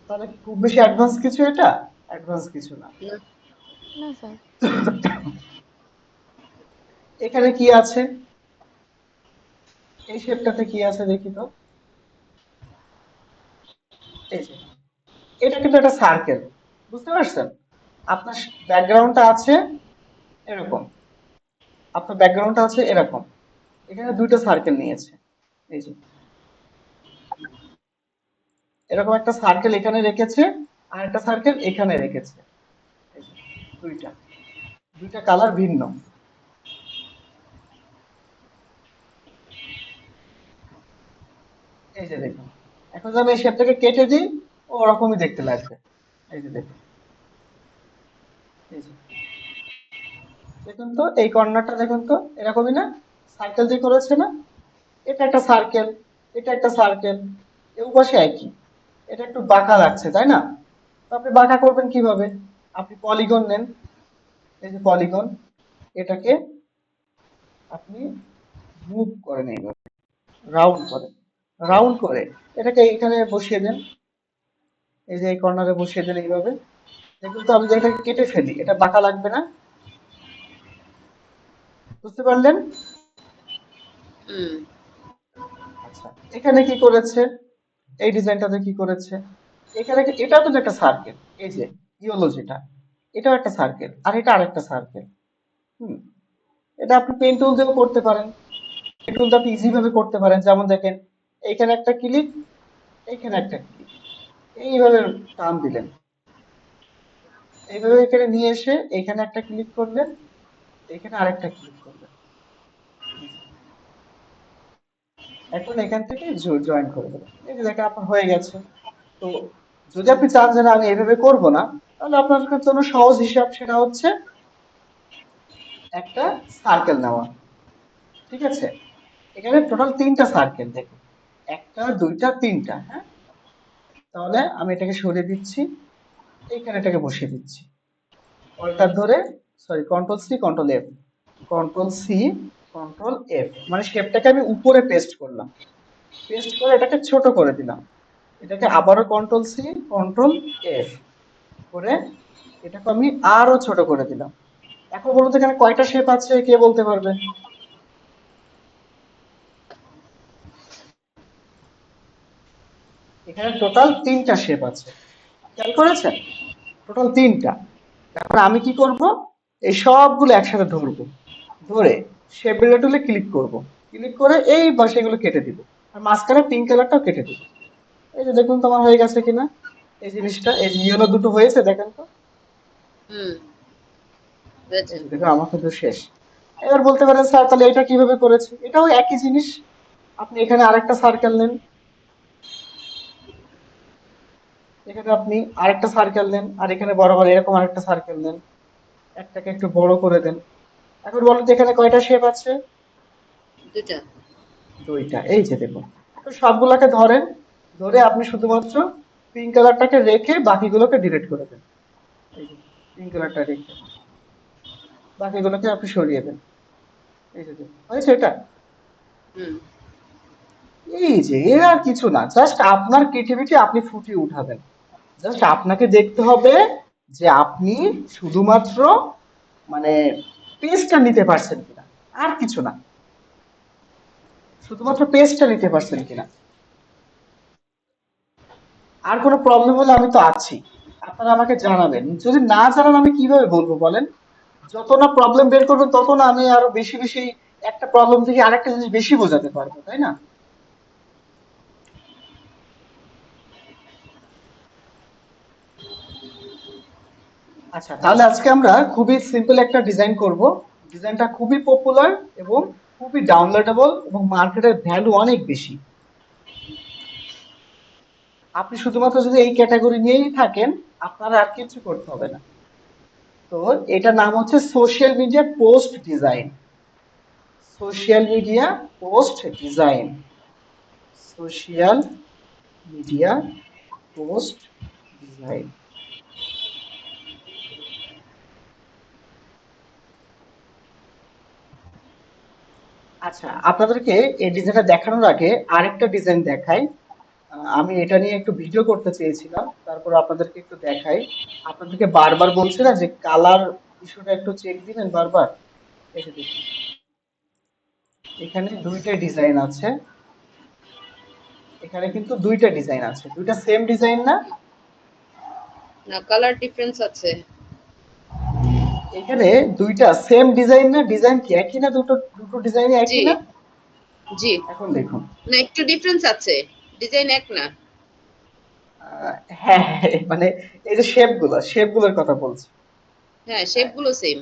[SPEAKER 1] তাহলে কি খুব বেশি অ্যাডভান্স কিছু, এটা অ্যাডভান্স কিছু না।
[SPEAKER 3] না।
[SPEAKER 2] না স্যার।
[SPEAKER 1] এখানে কি আছে, এই শেপটাতে কি আছে দেখি তো, এই যে এটা কিন্তু একটা সার্কেল, বুঝতে পারছেন। আপনার ব্যাকগ্রাউন্ডটা আছে এরকম, আপনার ব্যাকগ্রাউন্ডটা আছে এরকম, এখানে দুইটা সার্কেল নিয়েছে, এই যে এরকম একটা সার্কেল এখানে রেখেছে আর একটা সার্কেল এখানে রেখেছে, এই যে দুইটা, দুইটা কালার ভিন্ন। এই যে দেখুন, এখন যদি আমি এই শেপটাকে কেটে দিই, ও ওরকমই দেখতে লাগবে। এই যে দেখুন, এই যে দেখুন তো এই কর্নারটা দেখুন তো, এরকমই না, সার্কেল দিয়ে করেছে না। এটা একটা সার্কেল, এটা একটা সার্কেল, এ পাশে একই। এটা একটু বাঁকা লাগছে তাই না। তো আপনি বাঁকা করবেন কিভাবে, আপনি পলিগন নেন, এই যে পলিগন, এটাকে আপনি মুভ করেন এইভাবে, রাউন্ড করেন, রাউন্ড করে এটাকে এখানে বসিয়ে দেন, এই যে এই কর্নারে বসিয়ে দেন এইভাবে। দেখুন তো আমি যদি এটাকে কেটে ফেলি, এটা বাঁকা লাগবে না, বুঝতে পারলেন।
[SPEAKER 3] হুম।
[SPEAKER 1] আচ্ছা, এখানে কি করেছে, এই ডিজাইনটাতে কি করেছে, এখানে এটাও কিন্তু একটা সার্কেল, এই যে ইয়েলো যেটা, এটাও একটা সার্কেল আর এটা আরেকটা সার্কেল। হুম, এটা আপনি পেন টুল দিয়েও করতে পারেন, পেন টুল দিয়ে আপনি ইজি ভাবে করতে পারেন। যেমন দেখেন এইখানে একটা ক্লিক, এইখানে একটা ক্লিক, এইভাবে টান দিলেন, এইভাবে এখানে নিয়ে এসে এইখানে একটা ক্লিক করলেন, এখানে আরেকটা ক্লিক করলেন, এই যে এখন এখান থেকে জয়েন করে দেবেন। এই যে দেখেন আপনার হয়ে গেছে। তো যদি আপনি চান যে না আমি এভাবে করব না, তাহলে আপনার জন্য সহজ হিসাব সেটা হচ্ছে একটা সার্কেল নেওয়া। ঠিক আছে, এখানে টোটাল তিনটা সার্কেল দেখুন, একটা দুইটা তিনটা। হ্যাঁ, তাহলে আমি এটাকে সরিয়ে দিচ্ছি, এইখানে এটাকে বসিয়ে দিচ্ছি অল্টার ধরে, sorry control C control F, control C control F, মানে শেপটাকে আমি উপরে পেস্ট করলাম, পেস্ট করে এটাকে ছোট করে দিলাম, এটাকে আবারও কন্ট্রোল সি কন্ট্রোল এফ করে এটাকে আমি আরো ছোট করে দিলাম। এখন বলুন তো এখানে কয়টা শেপ আছে, কে বলতে পারবে? এখানে টোটাল তিনটা শেপ আছে, খেয়াল করেছেন? টোটাল তিনটা। এখন আমি কি করব, এই সবগুলো একসাথে ধরবো, ধরে শেপ বিল্ডার টুলে ক্লিক করব, ক্লিক করে এই পাশে এগুলো কেটে দিব, আর মাঝখানে পিঙ্ক কালারটাও কেটে দিব। এই যে দেখুন তোমার হয়ে গেছে কিনা এই জিনিসটা, এই যে ইয়েলো দুটো হয়েছে দেখেন তো,
[SPEAKER 3] হুম,
[SPEAKER 1] এই
[SPEAKER 3] হয়েছে।
[SPEAKER 1] যে দেখুন আমার কিন্তু শেষ। এবার বলতে পারেন স্যার তাহলে এটা কিভাবে করেছে, এটাও একই জিনিস। আপনি এখানে আরেকটা সার্কেল নেন, এখানে আপনি আরেকটা সার্কেল নেন, আর এখানে বরাবর এরকম আরেকটা সার্কেল নেন, একটাকে একটু বড় করে দেন। এখন বলুন তো এখানে কয়টা শেপ আছে?
[SPEAKER 3] দুটা।
[SPEAKER 1] দুইটা। এই যে দেখুন, তো সবগুলোকে ধরেন, ধরে আপনি শুধুমাত্র পিঙ্ক কালারটাকে রেখে বাকিগুলোকে ডিলিট করে দেন। এই যে পিঙ্ক কালারটা রেখে বাকিগুলোকে আপনি সরিয়ে দেন। এই যে দেখুন হয়েছে এটা।
[SPEAKER 3] হুম।
[SPEAKER 1] এই যে এর আর কিছু না, জাস্ট আপনার ক্রিয়েটিভিটি আপনি ফুটিয়ে উঠাবেন। জাস্ট আপনাকে দেখতে হবে যে আপনি শুধুমাত্র মানে পেজটা নিতে পারছেন কিনা, আর কিছু না, শুধুমাত্র পেজটা নিতে পারছেন কিনা। আর কোনো প্রবলেম হলে আমি তো আছি, আপনারা আমাকে জানাবেন। যদি না জানান আমি কিভাবে বলবো বলেন? যত না প্রবলেম বের করবেন তত না আমি আরো বেশি বেশি একটা প্রবলেম থেকে আরেকটা জিনিস বেশি বোঝাতে পারবো, তাই না? আচ্ছা, তাহলে আজকে আমরা খুবই সিম্পল একটা ডিজাইন করব। ডিজাইনটা খুবই পপুলার এবং খুবই ডাউনলোডেবল এবং মার্কেটের ভ্যালু অনেক বেশি। আপনি শুধুমাত্র যদি এই ক্যাটাগরি নিয়েই থাকেন, আপনার আর কিছু করতে হবে না। তো এটার নাম হচ্ছে social media post design. Social media post design, social media post design. আচ্ছা, আপনাদেরকে এই ডিজাইনটা দেখানোর আগে আরেকটা ডিজাইন দেখাই। আমি এটা নিয়ে একটু ভিডিও করতে চেয়েছিলাম, তারপর আপনাদেরকে একটু দেখাই। আপনাদেরকে বারবার বলছি না যে কালার ইস্যুটা একটু চেক দিবেন বারবার। এই যে দেখুন, এখানে দুইটা ডিজাইন আছে, এখানে কিন্তু দুইটা ডিজাইন আছে, দুইটা সেম ডিজাইন না?
[SPEAKER 3] না, কালার ডিফারেন্স আছে।
[SPEAKER 1] এখানে দুইটা সেম ডিজাইন না? ডিজাইন কি একই না? দুটো দুটো ডিজাইন
[SPEAKER 3] জি,
[SPEAKER 1] একই না?
[SPEAKER 3] জি।
[SPEAKER 1] এখন দেখুন,
[SPEAKER 3] না, একটু ডিফারেন্স আছে। ডিজাইন এক না।
[SPEAKER 1] হ্যাঁ হ্যাঁ, মানে এই যে শেপ গুলোর কথা বলছি।
[SPEAKER 3] হ্যাঁ, শেপ গুলো সেম।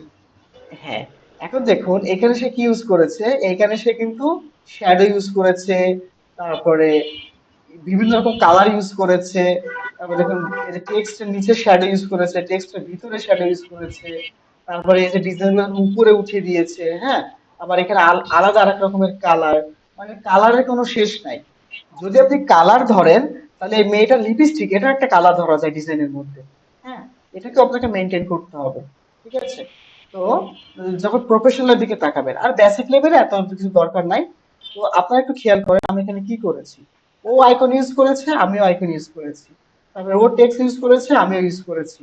[SPEAKER 1] হ্যাঁ, এখন দেখুন এখানে সে কি ইউজ করেছে, এখানে সে কিন্তু শ্যাডো ইউজ করেছে, তারপরে বিভিন্ন রকম কালার ইউজ করেছে, তারপরে দেখুন এই যে টেক্সটের নিচে শ্যাডো ইউজ করেছে, টেক্সটের ভিতরে শ্যাডো ইউজ করেছে, তারপরে এই যে ডিজাইনগুলো উপরে উঠিয়ে দিয়েছে। হ্যাঁ, আবার এখানে আলাদা আরেক রকমের কালার, মানে কালারের কোনো শেষ নাই। যদি আপনি কালার ধরেন, তাহলে এই মেয়েটার লিপস্টিক এটা একটা কালার ধরা যায় ডিজাইনের মধ্যে। হ্যাঁ, এটাকে আপনাকে মেনটেন করতে হবে। ঠিক আছে, তো যখন প্রফেশনাল দিকে তাকাবেন, আর বেসিক লেভেলে এত কিছু দরকার নাই। তো আপনারা একটু খেয়াল করেন আমি এখানে কি করেছি। ও আইকন ইউজ করেছে, আমিও আইকন ইউজ করেছি। তারপরে ও টেক্সট ইউজ করেছে, আমিও ইউজ করেছি।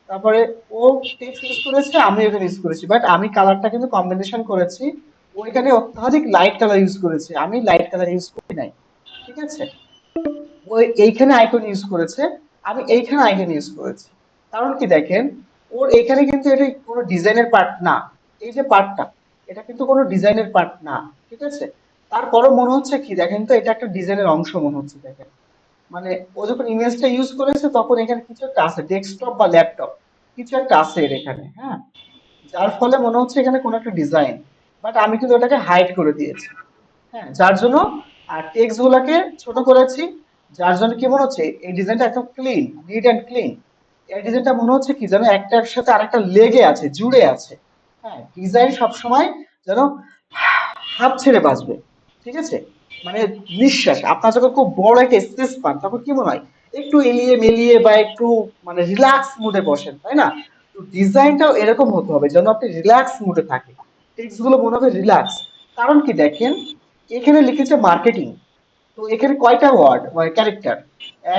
[SPEAKER 1] তারপরে ও টেক্সট ইউজ করেছে, আমিও এখানে ইউজ করেছি, বাট আমি কালারটা কিন্তু কম্বিনেশন করেছি। ও এখানে অত্যাধিক লাইট কালার ইউজ করেছে, আমি লাইট কালার ইউজ করি নাই। ঠিক আছে, ও এইখানে আইকন ইউজ করেছে, আমি এইখানে আইকন ইউজ করেছি। কারণ কি দেখেন, ওর এখানে কিন্তু এটা কোনো ডিজাইনের পার্ট না। এই যে পার্টটা, এটা কিন্তু কোনো ডিজাইনের পার্ট না। ঠিক আছে, তারপরও মনে হচ্ছে কি দেখেন তো, এটা একটা ডিজাইনের অংশ মনে হচ্ছে দেখেন। মানে ও যখন ইমেজটা ইউজ করেছে তখন এখানে কিছু একটা আছে, ডেস্কটপ বা ল্যাপটপ কিছু একটা আছে এর এখানে। হ্যাঁ, যার ফলে মনে হচ্ছে এখানে কোনো একটা ডিজাইন, বাট আমি কিন্তু ওটাকে হাইড করে দিয়েছি। হ্যাঁ, যার জন্য আর টেক্সট গুলাকে ছোট করেছি, যার জন্য কি মনে হচ্ছে এই ডিজাইনটা একদম ক্লিন, নিট অ্যান্ড ক্লিন। এই ডিজাইনটা মনে হচ্ছে কি যেন একটার সাথে আরেকটা লেগে আছে, জুড়ে আছে। হ্যাঁ, ডিজাইন সবসময় যেন হাত ছেড়ে বাঁচবে, ঠিক আছে? মানে নিঃশ্বাস, আপনার যখন খুব বড় একটা স্ট্রেস পান তখন কি মনে হয় একটু এলিয়ে মেলিয়ে বা একটু মানে রিল্যাক্স মুডে বসেন, তাই না? তো ডিজাইনটাও এরকম হতে হবে যেন আপনি রিল্যাক্স মুডে থাকেন, টেক্সট গুলো মনে হবে রিল্যাক্স। কারণ কি দেখেন, এখানে লিখেছে মার্কেটিং, তো এখানে কয়টা ওয়ার্ড মানে ক্যারেক্টার?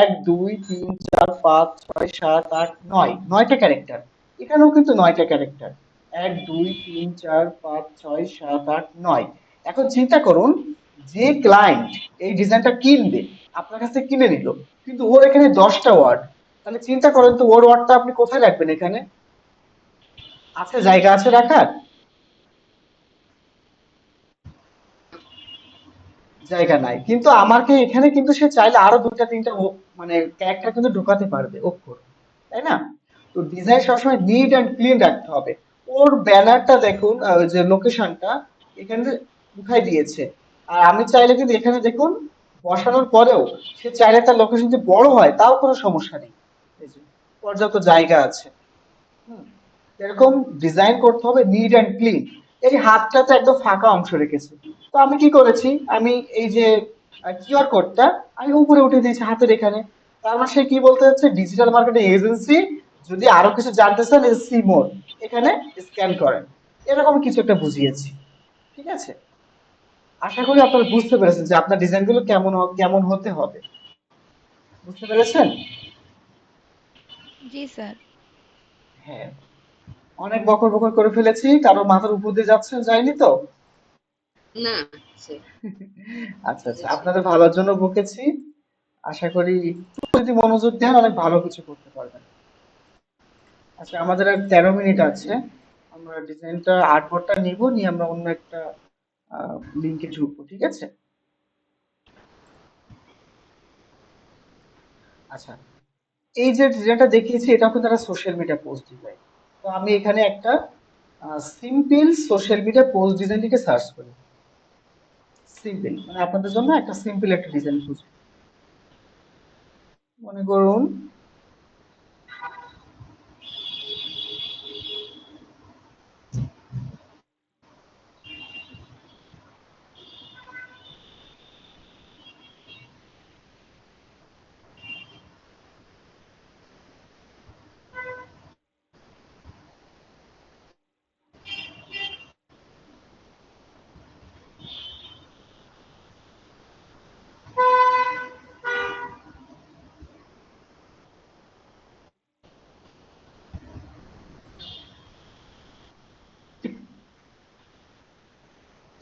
[SPEAKER 1] 1 2 3 4 5 6 7 8 9, 9টা ক্যারেক্টার। এখানেও কিন্তু 9টা ক্যারেক্টার। 1 2 3 4 5 6 7 8 9। এখন চিন্তা করুন, যে ক্লায়েন্ট এই ডিজাইনটা কিনবে, আপনার কাছে কিনে নিল, কিন্তু ওর এখানে 10টা ওয়ার্ড, তাহলে চিন্তা করেন তো ওর ওয়ার্ডটা আপনি কোথায় রাখবেন? এখানে আছে জায়গা আছে রাখার? জায়গা নাই। কিন্তু আমাকে এখানে কিন্তু সে চাইলে আরো দুইটা তিনটা মানে ক্যারেক্টার কিন্তু ঢোকাতে পারবে অক্ষর, তাই না? তো ডিজাইন সবসময় নিট অ্যান্ড ক্লিন রাখতে হবে। ওর ব্যানারটা দেখুন, যে লোকেশনটা এখানে উঠাই দিয়েছে। আর আমি চাইলে কিন্তু এখানে দেখুন বসানোর পরেও সে চাইলে তার লোকেশন যদি বড় হয় তাও কোনো সমস্যা নেই। এই যে পর্যাপ্ত জায়গা আছে। হুম, এরকম ডিজাইন করতে হবে নিট অ্যান্ড ক্লিন। এই হাতটাতে একদম ফাঁকা অংশ রেখেছি। তো আমি কি করেছি, আমি এই যে কিউআর কোডটা আমি উপরে উঠে দিয়েছি হাতের এখানে। তার মানে সে কি বলতে চাচ্ছে, ডিজিটাল মার্কেটিং এজেন্সি, যদি আরো কিছু জানতে চান সি মোর, এখানে স্ক্যান করেন, এরকম কিছু একটা বুঝিয়েছি। ঠিক আছে, আশা করি আপনারা বুঝতে পেরেছেন যে আপনার ডিজাইনগুলো কেমন হতে হবে। বুঝতে পেরেছেন?
[SPEAKER 2] জি স্যার।
[SPEAKER 1] হ্যাঁ, অনেক বকর বকর করে ফেলেছি, কারো মাথার উপর দিয়ে যাচ্ছে যায়নি তো?
[SPEAKER 3] না স্যার,
[SPEAKER 1] আচ্ছা আচ্ছা,
[SPEAKER 3] বুঝেছি।
[SPEAKER 1] আপনাদের ভালোর জন্য বকেছি। আশা করি একটু যদি মনোযোগ দেন অনেক ভালো কিছু করতে পারবেন। আচ্ছা, আমাদের আর 13 মিনিট আছে। আমরা ডিজাইনটা আর্টবোর্ডটা নিব, নিয়ে আমরা অন্য একটা লিঙ্কে ঢুকবো, ঠিক আছে? আচ্ছা, এই যে ডিজাইনটা দেখিয়েছি এটা কিন্তু একটা সোশ্যাল মিডিয়া পোস্ট ডিজাইন। তো আমি এখানে একটা simple social media post design লিখে সার্চ করি। সিম্পল মানে আপনাদের জন্য একটা সিম্পল একটা ডিজাইন খুঁজি। মনে করুন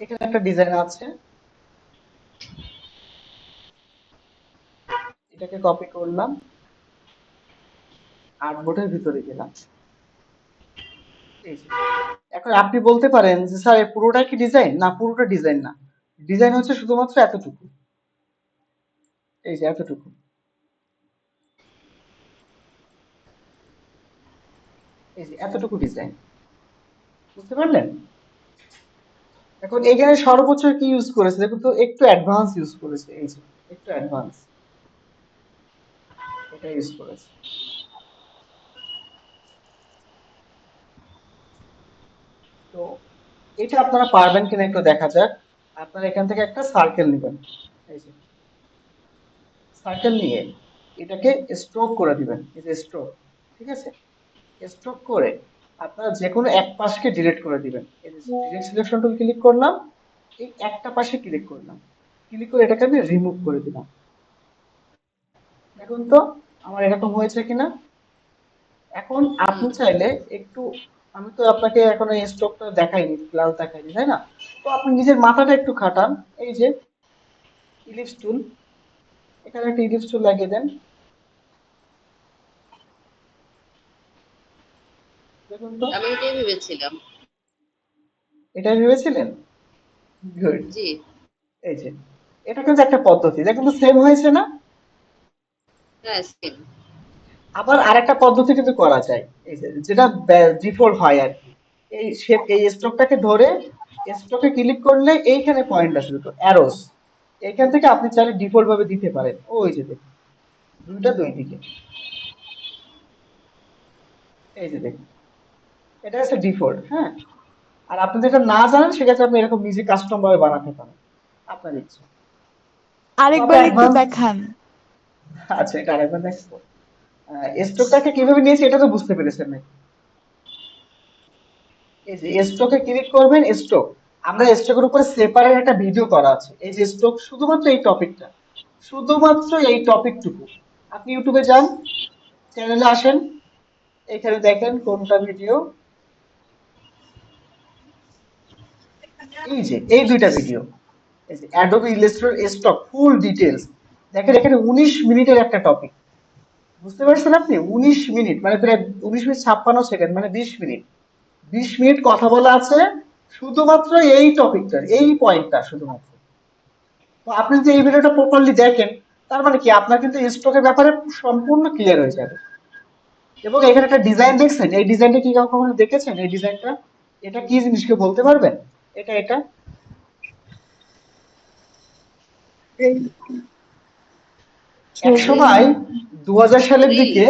[SPEAKER 1] এখানে একটা ডিজাইন আছে, এটাকে কপি করলাম, আর্টবোর্ডের ভিতরে গেলাম। এই যে, এখন আপনি বলতে পারেন যে স্যার এই পুরোটা কি ডিজাইন? না, পুরোটা ডিজাইন না। ডিজাইন হচ্ছে শুধুমাত্র এতটুকু। এই যে এতটুকু। এই যে এতটুকু ডিজাইন। বুঝতে পারলেন? এখন এখানে সর্বোচ্চ কি ইউজ করেছে দেখুন তো, একটু অ্যাডভান্স ইউজ করেছে। এই যে একটু অ্যাডভান্স এটা ইউজ করেছে। তো এটা আপনারা পারবেন কিনা একটু দেখা যাক। আপনারা এখান থেকে একটা সার্কেল নেবেন। এই যে সার্কেল নিয়ে এটাকে স্ট্রোক করে দিবেন। এই যে স্ট্রোক, ঠিক আছে? স্ট্রোক করে আপনারা যে কোনো এক পাশকে ডিলিট করে দিবেন। এই যে ডিলিট সিলেকশন টুল ক্লিক করলাম, এই একটা পাশে ক্লিক করলাম, ক্লিক করে এটাকে আমি রিমুভ করে দিলাম। দেখুন তো আমার এরকম হয়েছে কিনা। এখন আপনি
[SPEAKER 3] হুম।
[SPEAKER 1] চাইলে একটু, আমি তো আপনাকে এখন এই স্ট্রোকটা দেখাইনি, ক্লাস দেখাইনি, তাই না? তো আপনি নিজের মাথাটা একটু খাটান। এই যে ইলিপস টুল, এখানে একটা ইলিপস টুল লাগিয়ে দেন। দেখুন তো,
[SPEAKER 3] আমি এটাই ভেবেছিলাম।
[SPEAKER 1] এটাই ভেবেছিলেন? গুড।
[SPEAKER 3] জি।
[SPEAKER 1] এই যে এটা কিন্তু একটা পদ্ধতি, দেখুন তো সেম হয়েছে না?
[SPEAKER 3] হ্যাঁ, সেম।
[SPEAKER 1] আবার আরেকটা পদ্ধতি কিন্তু করা যায়, এই যে যেটা ডিফল্ট হয় আর কি। এই শেপ, এই স্ট্রোকটাকে ধরে স্ট্রোকে ক্লিক করলে এইখানে পয়েন্ট আছে দুটো অ্যারোস, এখান থেকে আপনি চাইলে ডিফল্ট ভাবে দিতে পারেন, ওই যে দেখুন দুইটা দুই দিকে, এই যে দেখুন এটা হচ্ছে ডিফল্ট, হ্যাঁ। আর আপনি যেটা না জানেন সেক্ষেত্রে আপনি এরকম নিজে কাস্টম ভাবে বানাতে পারেন, আপনার ইচ্ছা। তবে
[SPEAKER 2] আরেকবার একটু
[SPEAKER 1] অ্যাডভান্স,
[SPEAKER 2] দেখান।
[SPEAKER 1] আচ্ছা এটা আরেকবার দেখবো। স্ট্রোকটাকে কিভাবে নিয়েছি এটা তো বুঝতে পেরেছেন নাকি? এই যে স্ট্রোকে ক্লিক করবেন, স্ট্রোক, আমরা স্ট্রোকের উপরে সেপারেট একটা ভিডিও করা আছে, এই যে স্ট্রোক শুধুমাত্র এই টপিকটা, শুধুমাত্র এই টপিকটুকু। আপনি ইউটিউবে যান, চ্যানেলে আসেন, এখানে দেখেন কোনটা ভিডিও, এই যে এই দুইটা ভিডিও, এই যে Adobe Illustrator stock full details, দেখেন এখানে 19 মিনিটের একটা টপিক, বুঝতে পারছেন আপনি? 19 মিনিট মানে প্রায় 19 মিনিট 56 সেকেন্ড, মানে 20 মিনিট, 20 মিনিট কথা বলা আছে শুধুমাত্র এই টপিকটার, এই পয়েন্টটা শুধুমাত্র। তো আপনি যদি এই ভিডিওটা প্রপারলি দেখেন, তার মানে কি আপনার কিন্তু স্টকের ব্যাপারে সম্পূর্ণ ক্লিয়ার হয়ে যাবে। এবং এখানে একটা ডিজাইন দেখছেন, এই ডিজাইনটা কি কখনো দেখেছেন? এই ডিজাইনটা এটা কি জিনিস কেউ বলতে পারবেন? এটা এক
[SPEAKER 2] ছবি।
[SPEAKER 1] সময় 2000 সালের
[SPEAKER 3] রিল,
[SPEAKER 1] দিকে,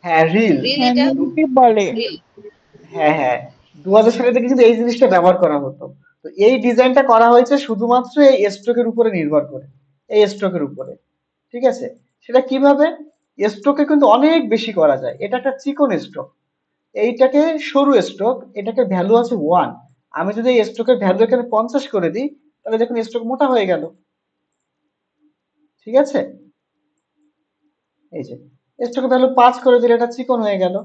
[SPEAKER 1] হ্যাঁ রিল,
[SPEAKER 3] রিল
[SPEAKER 2] হ্যাঁ,
[SPEAKER 3] এটা,
[SPEAKER 2] মিমকে বলে।
[SPEAKER 3] রিল।
[SPEAKER 1] হ্যাঁ হ্যাঁ, 2000 সালের দিকে কিন্তু এই জিনিসটা ব্যবহার করা হতো। তো এই ডিজাইনটা করা হয়েছে শুধুমাত্র এই স্ট্রোকের উপরে নির্ভর করে, এই স্ট্রোকের উপরে, ঠিক আছে? সেটা কিভাবে? স্ট্রোকে কিন্তু অনেক বেশি করা যায়, এটা একটা চিকন স্ট্রোক, এইটাকে সরু স্ট্রোক, এটাকে ভ্যালু আছে 1। আমি যদি এই স্ট্রোকের ভ্যালু এখানে 50 করে দিই, তাহলে দেখুন স্ট্রোক মোটা হয়ে গেল, ঠিক আছে? এই যে স্ট্রোকের ভ্যালু 5 করে দিলে এটা চিকন হয়ে গেল।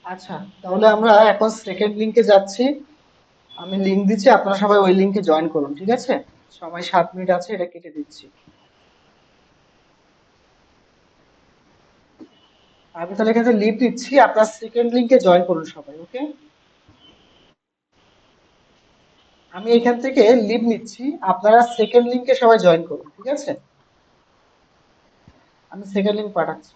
[SPEAKER 1] আচ্ছা, তাহলে আমরা এখন সেকেন্ড লিংকে যাচ্ছি। আমি লিংক দিচ্ছি, আপনারা সবাই ওই লিংকে জয়েন করুন, ঠিক আছে? সময় 7 মিনিট আছে, এটা কেটে দিচ্ছি। আমি তাহলে এখানে লিভ দিচ্ছি, আপনার সেকেন্ড লিংকে জয়েন করুন সবাই, ওকে? আমি এখান থেকে লিভ নিচ্ছি, আপনারা সেকেন্ড লিংকে সবাই জয়েন করুন, ঠিক আছে? আমি সেকেন্ড লিংক পাঠাচ্ছি।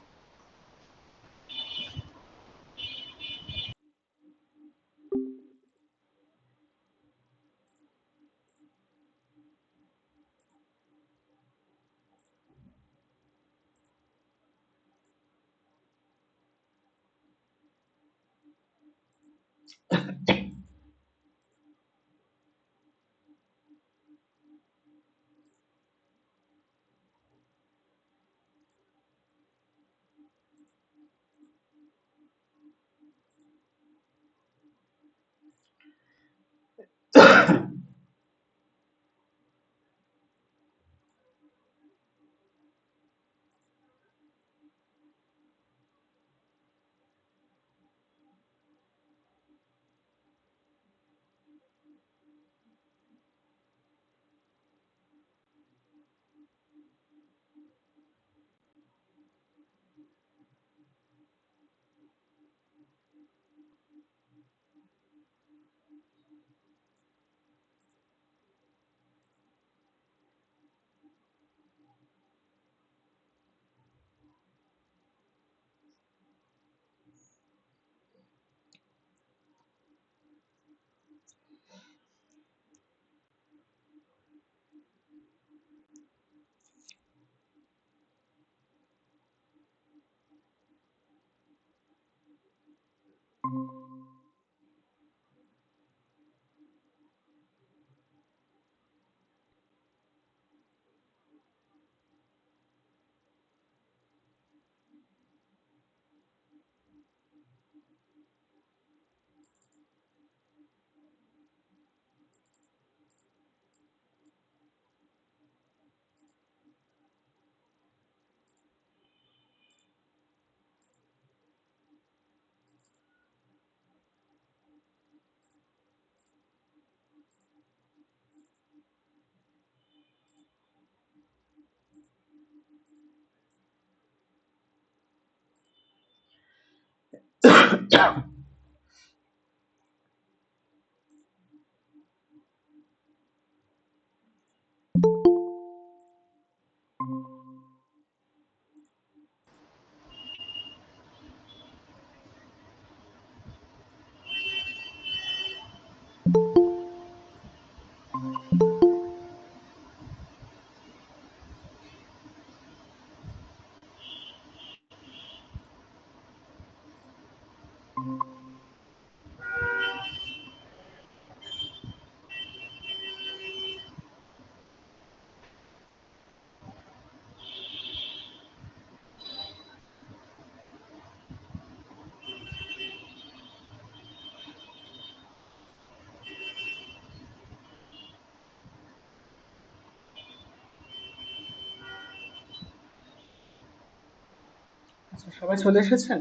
[SPEAKER 1] আচ্ছা, সবাই চলে এসেছেন?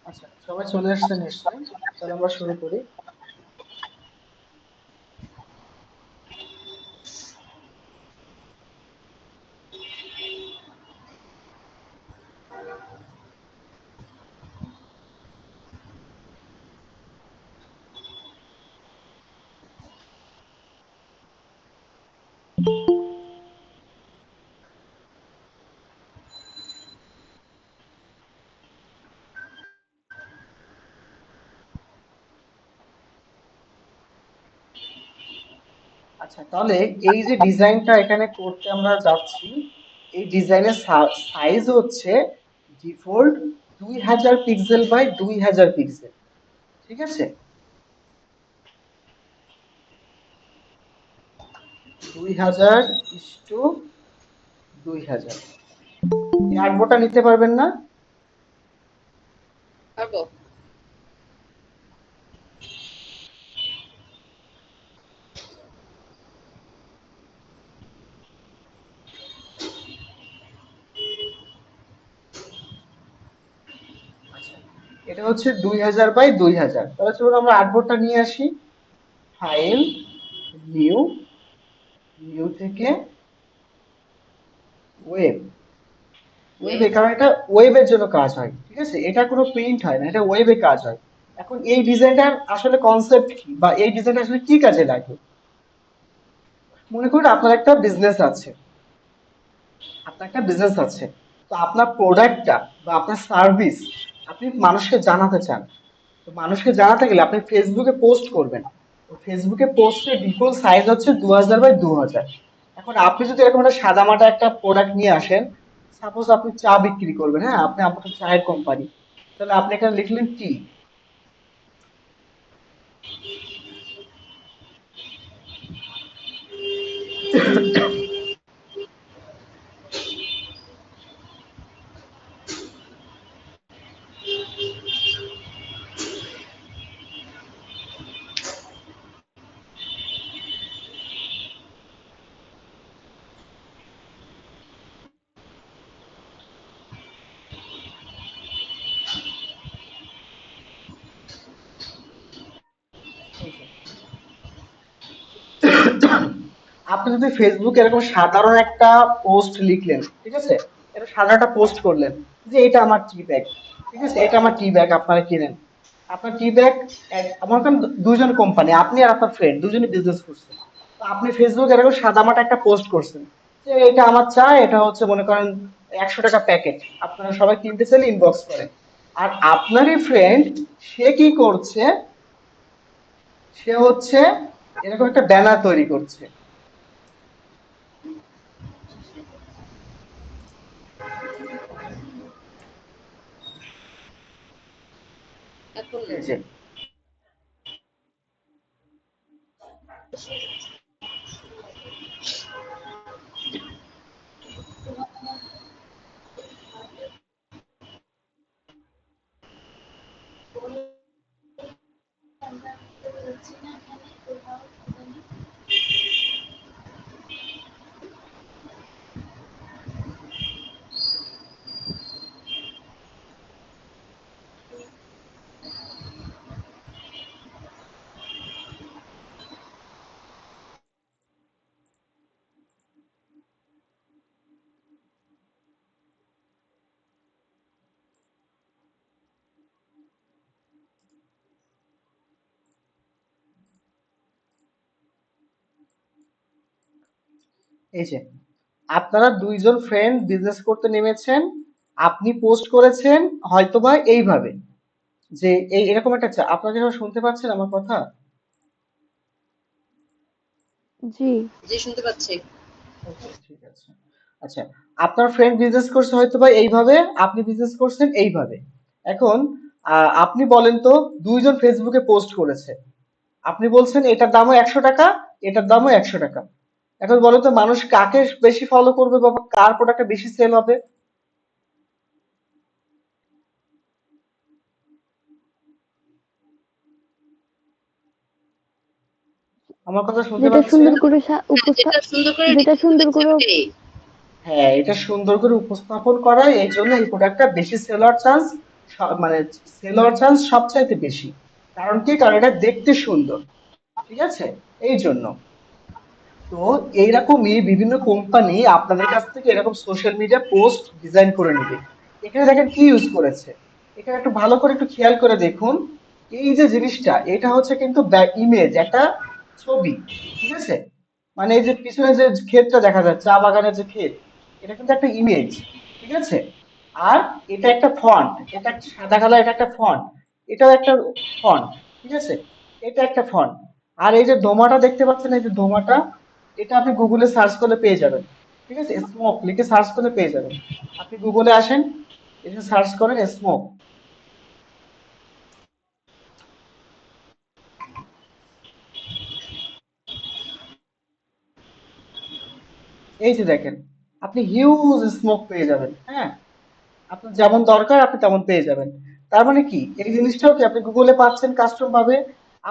[SPEAKER 1] আচ্ছা, সবাই চলে এসেছেন নিশ্চয়ই। তাহলে আমরা শুরু করি। আচ্ছা, তাহলে এই যে ডিজাইনটা এখানে করতে আমরা যাচ্ছি, এই ডিজাইনের সাইজ হচ্ছে ডিফল্ট 2000 পিক্সেল বাই 2000 পিক্সেল। ঠিক আছে, 2000:2000। এই আর্টবোর্ডটা নিতে পারবেন না?
[SPEAKER 3] পারবো।
[SPEAKER 1] আচ্ছা, এটা হচ্ছে 2000 বাই 2000। তাহলে চলুন আমরা আর্টবোর্ডটা নিয়ে আসি। ফাইল, নিউ, নিউ থেকে ওয়েব।
[SPEAKER 3] ওকে।
[SPEAKER 1] ওয়েবে, কারণ এটা ওয়েবের জন্য কাজ হয়। ঠিক আছে, এটা কোনো প্রিন্ট হয় না, এটা ওয়েবে কাজ হয়। এখন এই ডিজাইনটার আসলে কনসেপ্ট কি, বা এই ডিজাইনটা আসলে কি কাজে লাগে? মনে করুন আপনার একটা বিজনেস আছে, আপনার একটা বিজনেস আছে, তো আপনার প্রোডাক্টটা বা আপনার সার্ভিস আপনি মানুষকে জানাতে চান। তো মানুষকে জানাতে গেলে আপনি ফেসবুকে পোস্ট করবেন। তো ফেসবুকে পোস্টের ডিফল্ট সাইজ হচ্ছে 2000 বাই 2000। এখন আপনি যদি এরকম একটা সাদামাটা একটা প্রোডাক্ট নিয়ে আসেন, সাপোজ আপনি চা বিক্রি করবেন, হ্যাঁ, আপনি আপনার চায়ের কোম্পানি, তাহলে আপনি এখানে লিখলেন টি। এই যে, আপনি যদি ফেসবুকে এরকম সাধারণ একটা পোস্ট লিখলেন, ঠিক আছে, এটা সাধারণ একটা পোস্ট করলেন যে এটা আমার টি ব্যাগ, ঠিক আছে, এটা আমার টি ব্যাগ, আপনারা কিনেন। আপনার টি ব্যাগ, আমার কারণ দুইজন কোম্পানি, আপনি আর আপনার ফ্রেন্ড দুজনে বিজনেস করছেন। তো আপনি ফেসবুকে এরকম সাদামাটা একটা পোস্ট করছেন যে এটা আমার চা, এটা হচ্ছে মনে করেন 100 টাকা প্যাকেট, আপনারা সবাই কিনতে চাইলে ইনবক্স করেন। আর আপনারই ফ্রেন্ড, সে কি করছে, সে হচ্ছে এরকম একটা ব্যানার তৈরি করছে।
[SPEAKER 3] এখন
[SPEAKER 1] এই যে, এই যে আপনারা দুইজন ফ্রেন্ড বিজনেস করতে নেমেছেন, আপনি পোস্ট করেছেন হয়তোবা এইভাবে যে এই এরকম একটা আপনারা কি সবাই শুনতে পাচ্ছেন আমার কথা?
[SPEAKER 5] জি।
[SPEAKER 3] যে শুনতে পাচ্ছি।
[SPEAKER 1] ওকে, ঠিক আছে। আচ্ছা, আপনার ফ্রেন্ড বিজনেস করছে হয়তোবা এইভাবে, আপনি বিজনেস করছেন এইভাবে। এখন আপনি বলেন তো, দুইজন ফেসবুকে পোস্ট করেছে, আপনি বলছেন এটার দামও 100 টাকা, এটার দামও 100 টাকা। এখন বলেন তো মানুষ কাকে বেশি ফলো করবে বা কার প্রোডাক্টটা বেশি সেল হবে? আমার কথা শুনতে
[SPEAKER 5] যেটা
[SPEAKER 1] পাচ্ছেন?
[SPEAKER 5] সুন্দর করে
[SPEAKER 3] হ্যাঁ, যেটা সুন্দর করে
[SPEAKER 5] যেটা
[SPEAKER 3] ডিজাইন
[SPEAKER 5] সুন্দর
[SPEAKER 3] করেছে
[SPEAKER 5] করে
[SPEAKER 3] ওটাই।
[SPEAKER 1] হ্যাঁ, এটা সুন্দর করে উপস্থাপন করা, এই জন্য এই প্রোডাক্টটা বেশি সেল হওয়ার চান্স, মানে সেল হওয়ার চান্স সবচাইতে বেশি। কারণ কি? কারণ এটা দেখতে সুন্দর, ঠিক আছে, এই জন্য। তো এইরকমই বিভিন্ন কোম্পানি আপনাদের কাছ থেকে এরকম সোশ্যাল মিডিয়া পোস্ট ডিজাইন করে নেবে। এখানে দেখেন কি ইউজ করেছে, এখানে একটু ভালো করে একটু খেয়াল করে দেখুন। এই যে জিনিসটা, এটা হচ্ছে কিন্তু ইমেজ, একটা ছবি, ঠিক আছে। মানে এই যে পিছনে যে ক্ষেতটা দেখা যাচ্ছে, চা বাগানের যে ক্ষেত, এটা কিন্তু একটা ইমেজ, ঠিক আছে। আর এটা একটা ফন্ট, এটা একটা সাদা কালার, এটা একটা ফন্ট, এটাও একটা ফন্ট, ঠিক আছে, এটা একটা ফন্ট। আর এই যে দোমাটা দেখতে পাচ্ছেন, এই যে দোমাটা, এটা আপনি গুগলে সার্চ করলে পেয়ে যাবেন, ঠিক আছে, স্মোক লিখে সার্চ করলে পেয়ে যাবেন। আপনি গুগলে আসেন, এসে সার্চ করেন স্মোক। এই যে দেখেন, আপনি হিউজ স্মোক পেয়ে যাবেন, হ্যাঁ, আপনার যেমন দরকার আপনি তেমন পেয়ে যাবেন। তার মানে কি, এই জিনিসটাও কি আপনি গুগলে পাচ্ছেন কাস্টম ভাবে।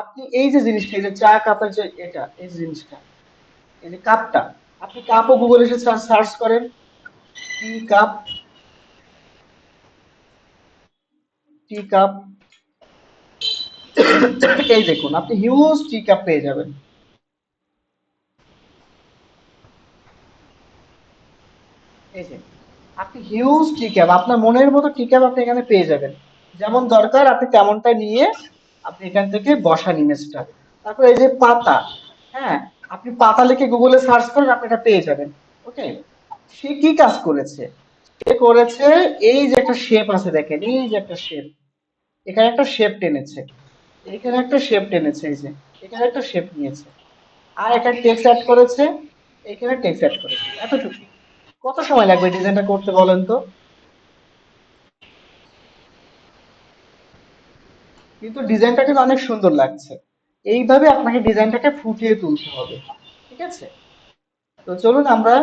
[SPEAKER 1] আপনি এই যে জিনিসটা, এই যে চা কাপের যে এটা, এই যে জিনিসটা, এই যে কাপটা, আপনি কাপও গুগলে এসে সার্চ করেন, টি কাপ, টি কাপ, এই দেখুন আপনি হিউজ টি কাপ পেয়ে যাবেন। এই যে আপনি হিউজ টি ক্যাপ, আপনার মনের মতো টি ক্যাপ আপনি এখানে পেয়ে যাবেন। যেমন দরকার আপনি তেমনটা নিয়ে আপনি এখান থেকে বসান ইমেজটা। তারপর এই যে পাতা, হ্যাঁ, আপনি পাতা লিখে গুগলে সার্চ করেন, আপনি এটা পেয়ে যাবেন। ওকে, সে কি কাজ করেছে? সে করেছে, এই যে একটা শেপ আছে দেখেন, এই যে একটা শেপ, এখানে একটা শেপ টেনেছে, এখানে একটা শেপ টেনেছে, এই যে এখানে একটা শেপ নিয়েছে, আর একটা টেক্সট অ্যাড করেছে, এখানে টেক্সট অ্যাড করেছে, এতটুকু। কত সময় লাগবে ডিজাইনটা করতে বলেন তো? কিন্তু ডিজাইনটা কিন্তু অনেক সুন্দর লাগছে। এইভাবে আপনাকে ডিজাইনটাকে ফুটিয়ে তুলতে হবে, ঠিক আছে। তো চলুন আমরা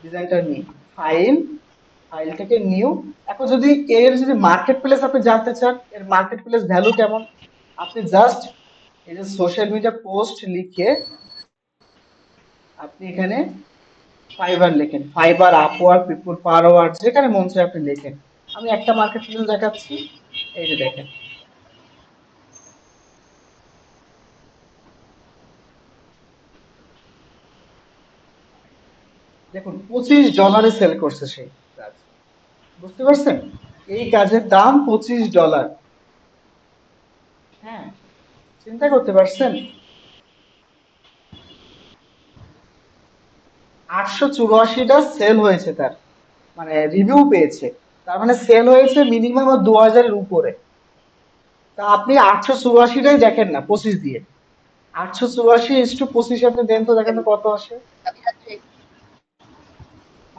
[SPEAKER 1] ডিজাইনটা নিই। ফাইল, ফাইল থেকে নিউ। এখন যদি এর যদি মার্কেট প্লেস আপনি জানতে চান, এর মার্কেট প্লেস ভ্যালু কেমন, আপনি জাস্ট এই যে সোশ্যাল মিডিয়া পোস্ট লিখে আপনি এখানে ফাইবার লেখেন, Fiverr, Upwork, people per hour, যেখানে মন চায় আপনি লেখেন। আমি একটা মার্কেট প্লেস দেখাচ্ছি, এই যে দেখেন, দেখুন $25 সেল করছে সেই কাজ, বুঝতে পারছেন? এই কাজের দাম $25। হ্যাঁ, চিন্তা করতে পারছেন? 884টা সেল হয়েছে তার, মানে রিভিউ পেয়েছে। তার মানে সেল হয়েছে মিনিমাম 2000-এর উপরে। তা আপনি 884টাই দেখেন না 25 দিয়ে, 884 × 25 আপনি দেন তো, দেখেন তো কত আসে।
[SPEAKER 3] আচ্ছা,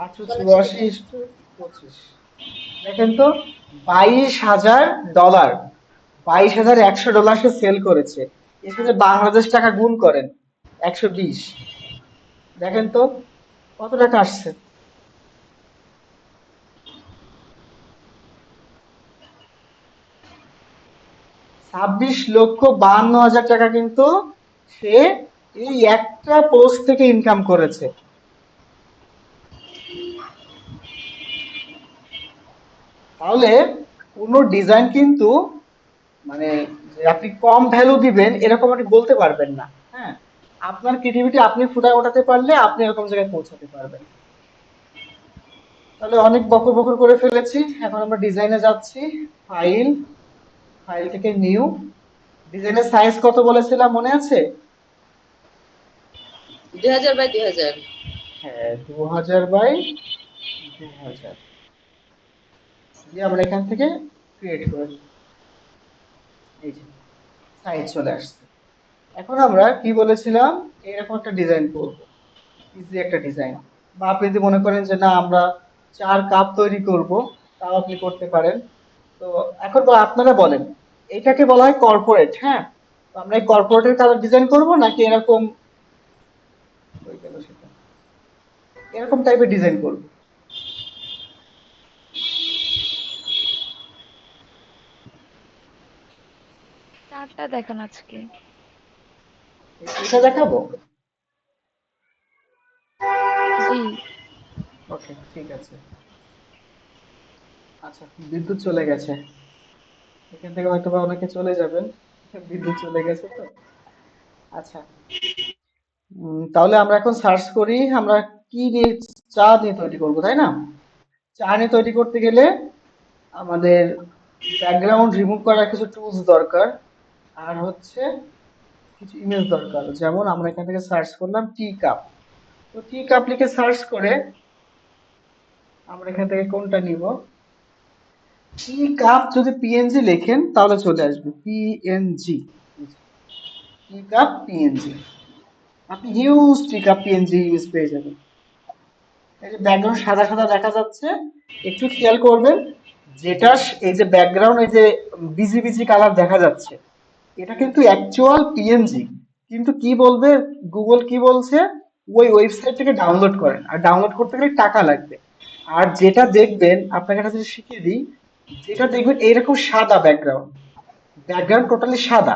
[SPEAKER 1] 884 × 25, দেখেন তো, $22,000, $22,100 সে সেল করেছে। এর সাথে বাংলাদেশ টাকা গুণ করেন, 120, দেখেন তো কত টাকা আসছে। 26,52,000 টাকা কিন্তু সে এই একটা পোস্ট থেকে ইনকাম করেছে। তাহলে কোনো ডিজাইন কিন্তু, মানে যে আপনি কম ভ্যালু দিবেন এরকম আপনি বলতে পারবেন না। হ্যাঁ, আপনার ক্রিয়েটিভিটি আপনি ফুটায় ওঠাতে পারলে আপনি এরকম জায়গায় পৌঁছাতে পারবেন। তাহলে অনেক বকর বকর করে ফেলেছি, এখন আমরা ডিজাইনে যাচ্ছি। ফাইল, ফাইল থেকে নিউ। ডিজাইনের সাইজ কত বলেছিলাম মনে আছে?
[SPEAKER 3] 2000 বাই 2000।
[SPEAKER 1] হ্যাঁ, 2000 বাই 2000 দিয়ে আমরা এখান থেকে ক্রিয়েট করে দিই। এই যে সাইজ চলে আসছে। এখন আমরা কি বলেছিলাম, এরকম একটা ডিজাইন করব, ইজি একটা ডিজাইন। বা আপনি যদি মনে করেন যে না আমরা 4 কাপ তৈরি করব, তাও আপনি করতে পারেন। তো এখন আপনারা বলেন, এটাকে বলা হয় কর্পোরেট। হ্যাঁ, তো আমরা এই কর্পোরেটের কালার ডিজাইন করব নাকি এরকম, হয়ে গেল সেটা, এরকম টাইপের ডিজাইন করব?
[SPEAKER 2] চারটা দেখান আজকে।
[SPEAKER 1] এটা দেখাবো?
[SPEAKER 2] জি।
[SPEAKER 1] ওকে, ঠিক আছে। আচ্ছা, বিদ্যুৎ চলে গেছে, এখান থেকে হয়তো বা অনেকে চলে যাবেন, বিদ্যুৎ চলে গেছে তো। আচ্ছা, তাহলে আমরা এখন সার্চ করি আমরা কি নিয়ে, চা নিয়ে তৈরি করবো তাই না? চা নিয়ে তৈরি করতে গেলে আমাদের ব্যাকগ্রাউন্ড রিমুভ করার কিছু টুলস দরকার, আর হচ্ছে কিছু ইমেজ দরকার। যেমন আমরা এখান থেকে সার্চ করলাম টি কাপ, তো টি কাপ লিখে সার্চ করে আমরা এখান থেকে কোনটা নিব, টি কাপ যদি পিএনজি লেখেন তাহলে চলে আসবে পিএনজি, টি কাপ পিএনজি, আপনি হিউজ টি কাপ পিএনজি ইমেজ পেয়ে যাবেন। এই যে ব্যাকগ্রাউন্ড সাদা সাদা দেখা যাচ্ছে, একটু খেয়াল করবেন, যেটা এই যে ব্যাকগ্রাউন্ড এই যে বিজি বিজি কালার দেখা যাচ্ছে, এটা কিন্তু অ্যাকচুয়াল পিএনজি। কিন্তু কি বলবে, গুগল কি বলছে, ওই ওয়েবসাইট থেকে ডাউনলোড করেন, আর ডাউনলোড করতে গেলে টাকা লাগবে। আর যেটা দেখবেন, আপনাকে একটা জিনিস শিখিয়ে দিই, যেটা দেখবেন এইরকম সাদা ব্যাকগ্রাউন্ড, ব্যাকগ্রাউন্ড টোটালি সাদা,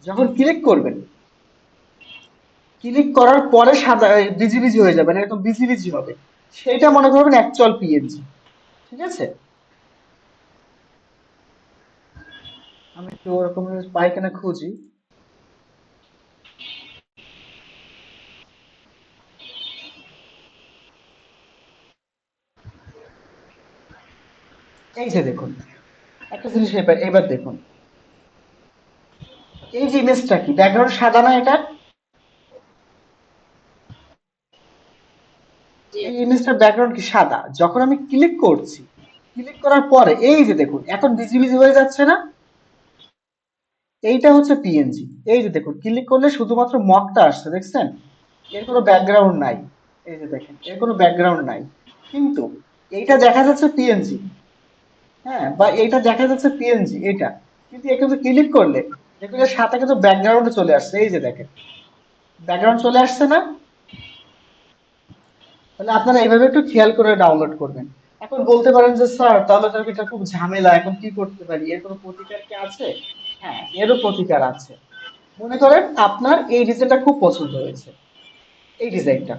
[SPEAKER 1] যখন ক্লিক করবেন, ক্লিক করার পরে সাদা বিজি বিজি হয়ে যাবে, না এরকম বিজি বিজি হবে, সেটা মনে করবেন অ্যাকচুয়াল পিএনজি। ঠিক আছে, আমি একটু ওরকম পাই কিনা খুঁজি। এই যে দেখুন, একটা জিনিস এবার এবার দেখুন, এই যে ইমেজটা কি ব্যাকগ্রাউন্ড সাদা না এটা,
[SPEAKER 3] জি
[SPEAKER 1] এই ইমেজটার ব্যাকগ্রাউন্ড কি সাদা, যখন আমি ক্লিক করছি, ক্লিক করার পরে এই যে দেখুন এখন বিজি বিজি হয়ে যাচ্ছে না, এইটা হচ্ছে পিএনজি। এই যে দেখুন ক্লিক করলে শুধুমাত্র মকটা আসছে, দেখছেন, এর কোনো ব্যাকগ্রাউন্ড নাই। এই যে দেখেন এর কোনো ব্যাকগ্রাউন্ড নাই, কিন্তু এইটা দেখা যাচ্ছে পিএনজি। হ্যাঁ, বা এইটা দেখা যাচ্ছে পিএনজি এটা, কিন্তু এখানে ক্লিক করলে দেখুন এর সাথে কিন্তু ব্যাকগ্রাউন্ডে চলে আসছে, এই যে দেখেন ব্যাকগ্রাউন্ড চলে আসছে না। তাহলে আপনারা এইভাবে একটু খেয়াল করে ডাউনলোড করবেন। এখন বলতে পারেন যে স্যার তাহলে তো এটা খুব ঝামেলা, এখন কি করতে পারি, এর কোনো প্রতিকার কি আছে? হ্যাঁ, এরও প্রতিকার আছে। মনে করেন আপনার এই ডিজাইনটা খুব পছন্দ হয়েছে, এই ডিজাইনটা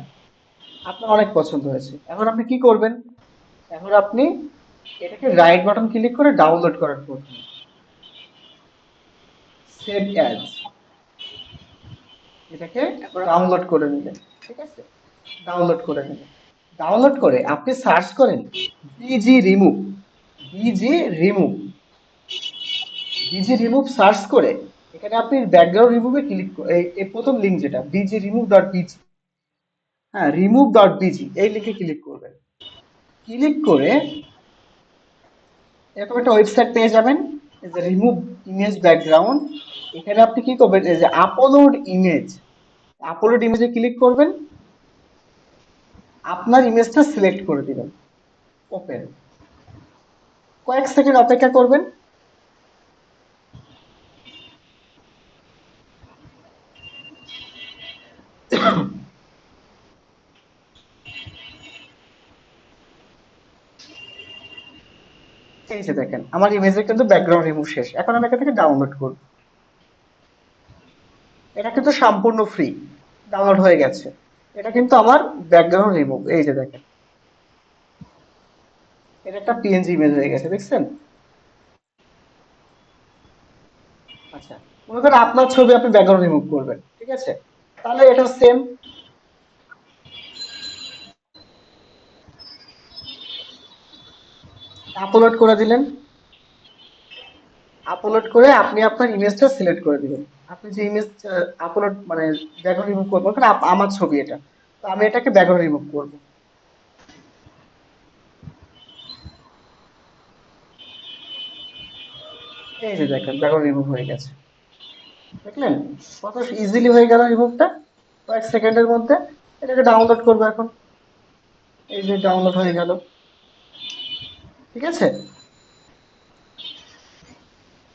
[SPEAKER 1] আপনার অনেক পছন্দ হয়েছে, এখন আপনি কি করবেন, এখন আপনি এটাকে রাইট বাটন ক্লিক করে ডাউনলোড করার প্রথমে সেভ অ্যাজ, এটাকে
[SPEAKER 3] তারপর
[SPEAKER 1] ডাউনলোড করে নিলেন। ঠিক আছে, ডাউনলোড করে নিলেন, ডাউনলোড করে আপনি সার্চ করেন busy remove, busy remove, busy remove search করে এখানে আপনি ব্যাকগ্রাউন্ড রিমুভে ক্লিক, এই প্রথম লিঙ্ক যেটা বিজি রিমুভ ডট বিজি, হ্যাঁ রিমুভ ডট বিজি, এই লিঙ্কে ক্লিক করবেন। ক্লিক করে এরকম একটা ওয়েবসাইট পেয়ে যাবেন, এই যে রিমুভ ইমেজ ব্যাকগ্রাউন্ড, এখানে আপনি কি করবেন, এই যে আপলোড ইমেজ, আপলোড ইমেজে ক্লিক করবেন, আপনার ইমেজটা সিলেক্ট করে দিবেন, ওপেন, কয়েক সেকেন্ড অপেক্ষা করবেন। এই যে দেখেন আমার ইমেজের কিন্তু ব্যাকগ্রাউন্ড রিমুভ শেষ, এখন আমি এখান থেকে ডাউনলোড করব, এটা কিন্তু সম্পূর্ণ ফ্রি, ডাউনলোড হয়ে গেছে। এটা কিন্তু আমার ব্যাকগ্রাউন্ড রিমুভ, এই যে দেখেন এটা একটা পিএনজি ইমেজ হয়ে গেছে, দেখছেন? আচ্ছা, মনে করেন আপনার ছবি আপনি ব্যাকগ্রাউন্ড রিমুভ করবেন, ঠিক আছে, তাহলে এটা সেম, আপলোড করে দিলেন, আপলোড করে আপনি আপনার ইমেজটা সিলেক্ট করে দিবেন, আপনি যে ইমেজ আপলোড মানে ব্যাকগ্রাউন্ড রিমুভ করবেন, কারণ আমার ছবি এটা, তো আমি এটাকে ব্যাকগ্রাউন্ড রিমুভ করব। এই যে দেখেন ব্যাকগ্রাউন্ড রিমুভ হয়ে গেছে, দেখলেন কত ইজিলি হয়ে গেল রিমুভটা কয়েক সেকেন্ডের মধ্যে। এটাকে ডাউনলোড করবো এখন, এই যে ডাউনলোড হয়ে গেল, ঠিক আছে।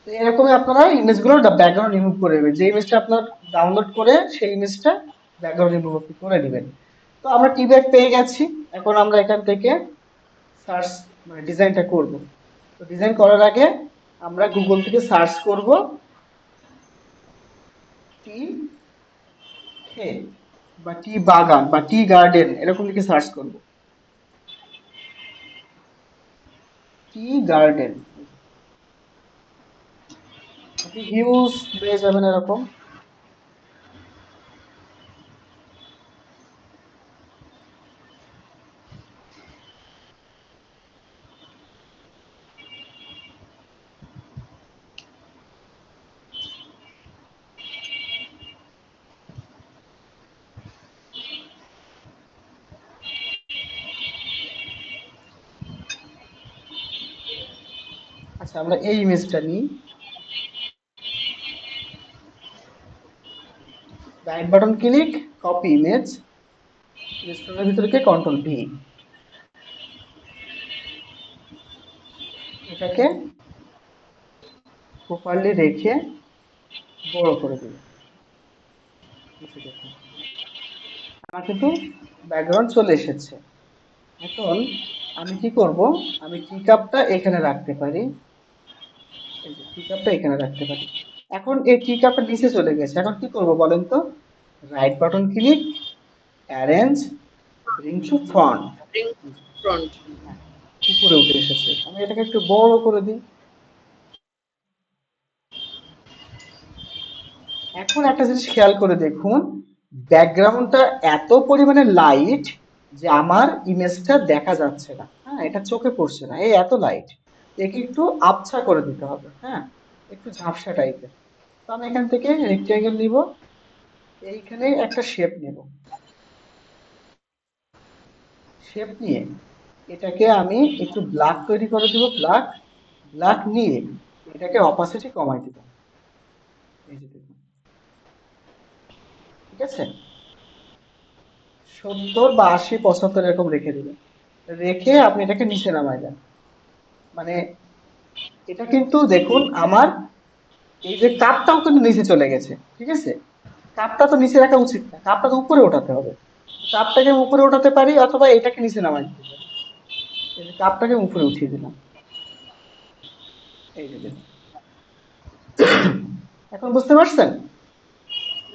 [SPEAKER 1] তো এরকমই আপনারা ইমেজগুলোর ব্যাকগ্রাউন্ড রিমুভ করে নেবেন, যে ইমেজটা আপনার ডাউনলোড করে সেই ইমেজটা ব্যাকগ্রাউন্ড রিমুভ করে নেবেন। তো আমরা টি ব্যাগ পেয়ে গেছি। এখন আমরা এখান থেকে সার্চ মানে ডিজাইনটা করব। তো ডিজাইন করার আগে আমরা গুগল থেকে সার্চ করব টি খে বা টি বাগান বা টি গার্ডেন, এরকম লিখে সার্চ করব। টি গার্ডেন, আপনি হিউজ পেয়ে যাবেন এরকম। আচ্ছা আমরা এই ইমেজটা নিই, right button click, copy image, স্ক্রলের ভিতরে গিয়ে কন্ট্রোল ভি, এটাকে প্রপারলি রেখে বড় করে দিই। দেখুন আমার কিন্তু ব্যাকগ্রাউন্ড চলে এসেছে। এখন আমি কি করব, আমি টি কাপটা এখানে রাখতে পারি, এই যে টি কাপটা এখানে রাখতে পারি। এখন এই টি কাপটা নিচে চলে গেছে, এখন কি করব বলেন তো, right button click, arrange, bring to front,
[SPEAKER 3] front.
[SPEAKER 1] উপরে উঠে এসেছে। আমি এটাকে একটু বড় করে দিই। এখন একটা জিনিস খেয়াল করে দেখুন, ব্যাকগ্রাউন্ডটা এত পরিমাণে লাইট যে আমার ইমেজটা দেখা যাচ্ছে না, হ্যাঁ এটা চোখে পড়ছে না, এই এত লাইট। একে একটু আবছা করে দিতে হবে, হ্যাঁ একটু ঝাপসা টাইপের। তো আমি এখান থেকে রেক্টেঙ্গেল নিব, এইখানে একটা শেপ নেব, শেপ নিয়ে এটাকে আমি একটু ব্ল্যাক তৈরি করে দিব, ব্ল্যাক, ব্ল্যাক নিয়ে এটাকে অপাসিটি কমাই দিব, এই যে দেখুন, ঠিক আছে। 70 বা 80 75 এরকম রেখে দিবেন, রেখে আপনি এটাকে নিচে নামাই দেন। মানে এটা কিন্তু দেখুন আমার এই যে কাপটাও কিন্তু নিচে চলে গেছে, ঠিক আছে। কাপটা তো নিচে রাখা উচিত না, কাপটা তো উপরে ওঠাতে হবে। কাপটাকে উপরে ওঠাতে পারি অথবা এটাকে নিচে নামাই দিতে পারি। এই যে কাপটাকে উপরে উঠিয়ে দিলাম, এই যে দেখুন। এখন বুঝতে পারছেন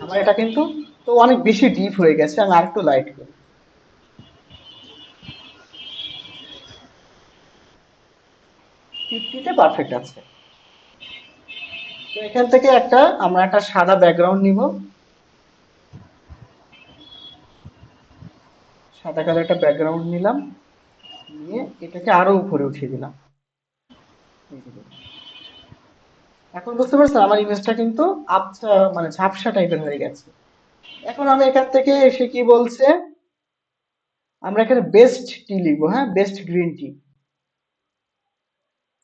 [SPEAKER 1] আমার এটা কিন্তু তো অনেক বেশি ডিপ হয়ে গেছে, আমি আরেকটু লাইট করি। 50 তে পারফেক্ট আছে। তো এখান থেকে আমরা একটা সাদা ব্যাকগ্রাউন্ড নিব, সাদা কালার একটা ব্যাকগ্রাউন্ড নিলাম, নিয়ে এটাকে আরো উপরে উঠিয়ে দিলাম, এই যে দেখুন। এখন বুঝতে পারছেন আমার ইমেজটা কিন্তু আবছা মানে ঝাপসা টাইপের হয়ে গেছে। এখন আমি এখান থেকে এসে কি বলছে, আমরা এখানে বেস্ট টি লিখবো, হ্যাঁ বেস্ট গ্রিন টি।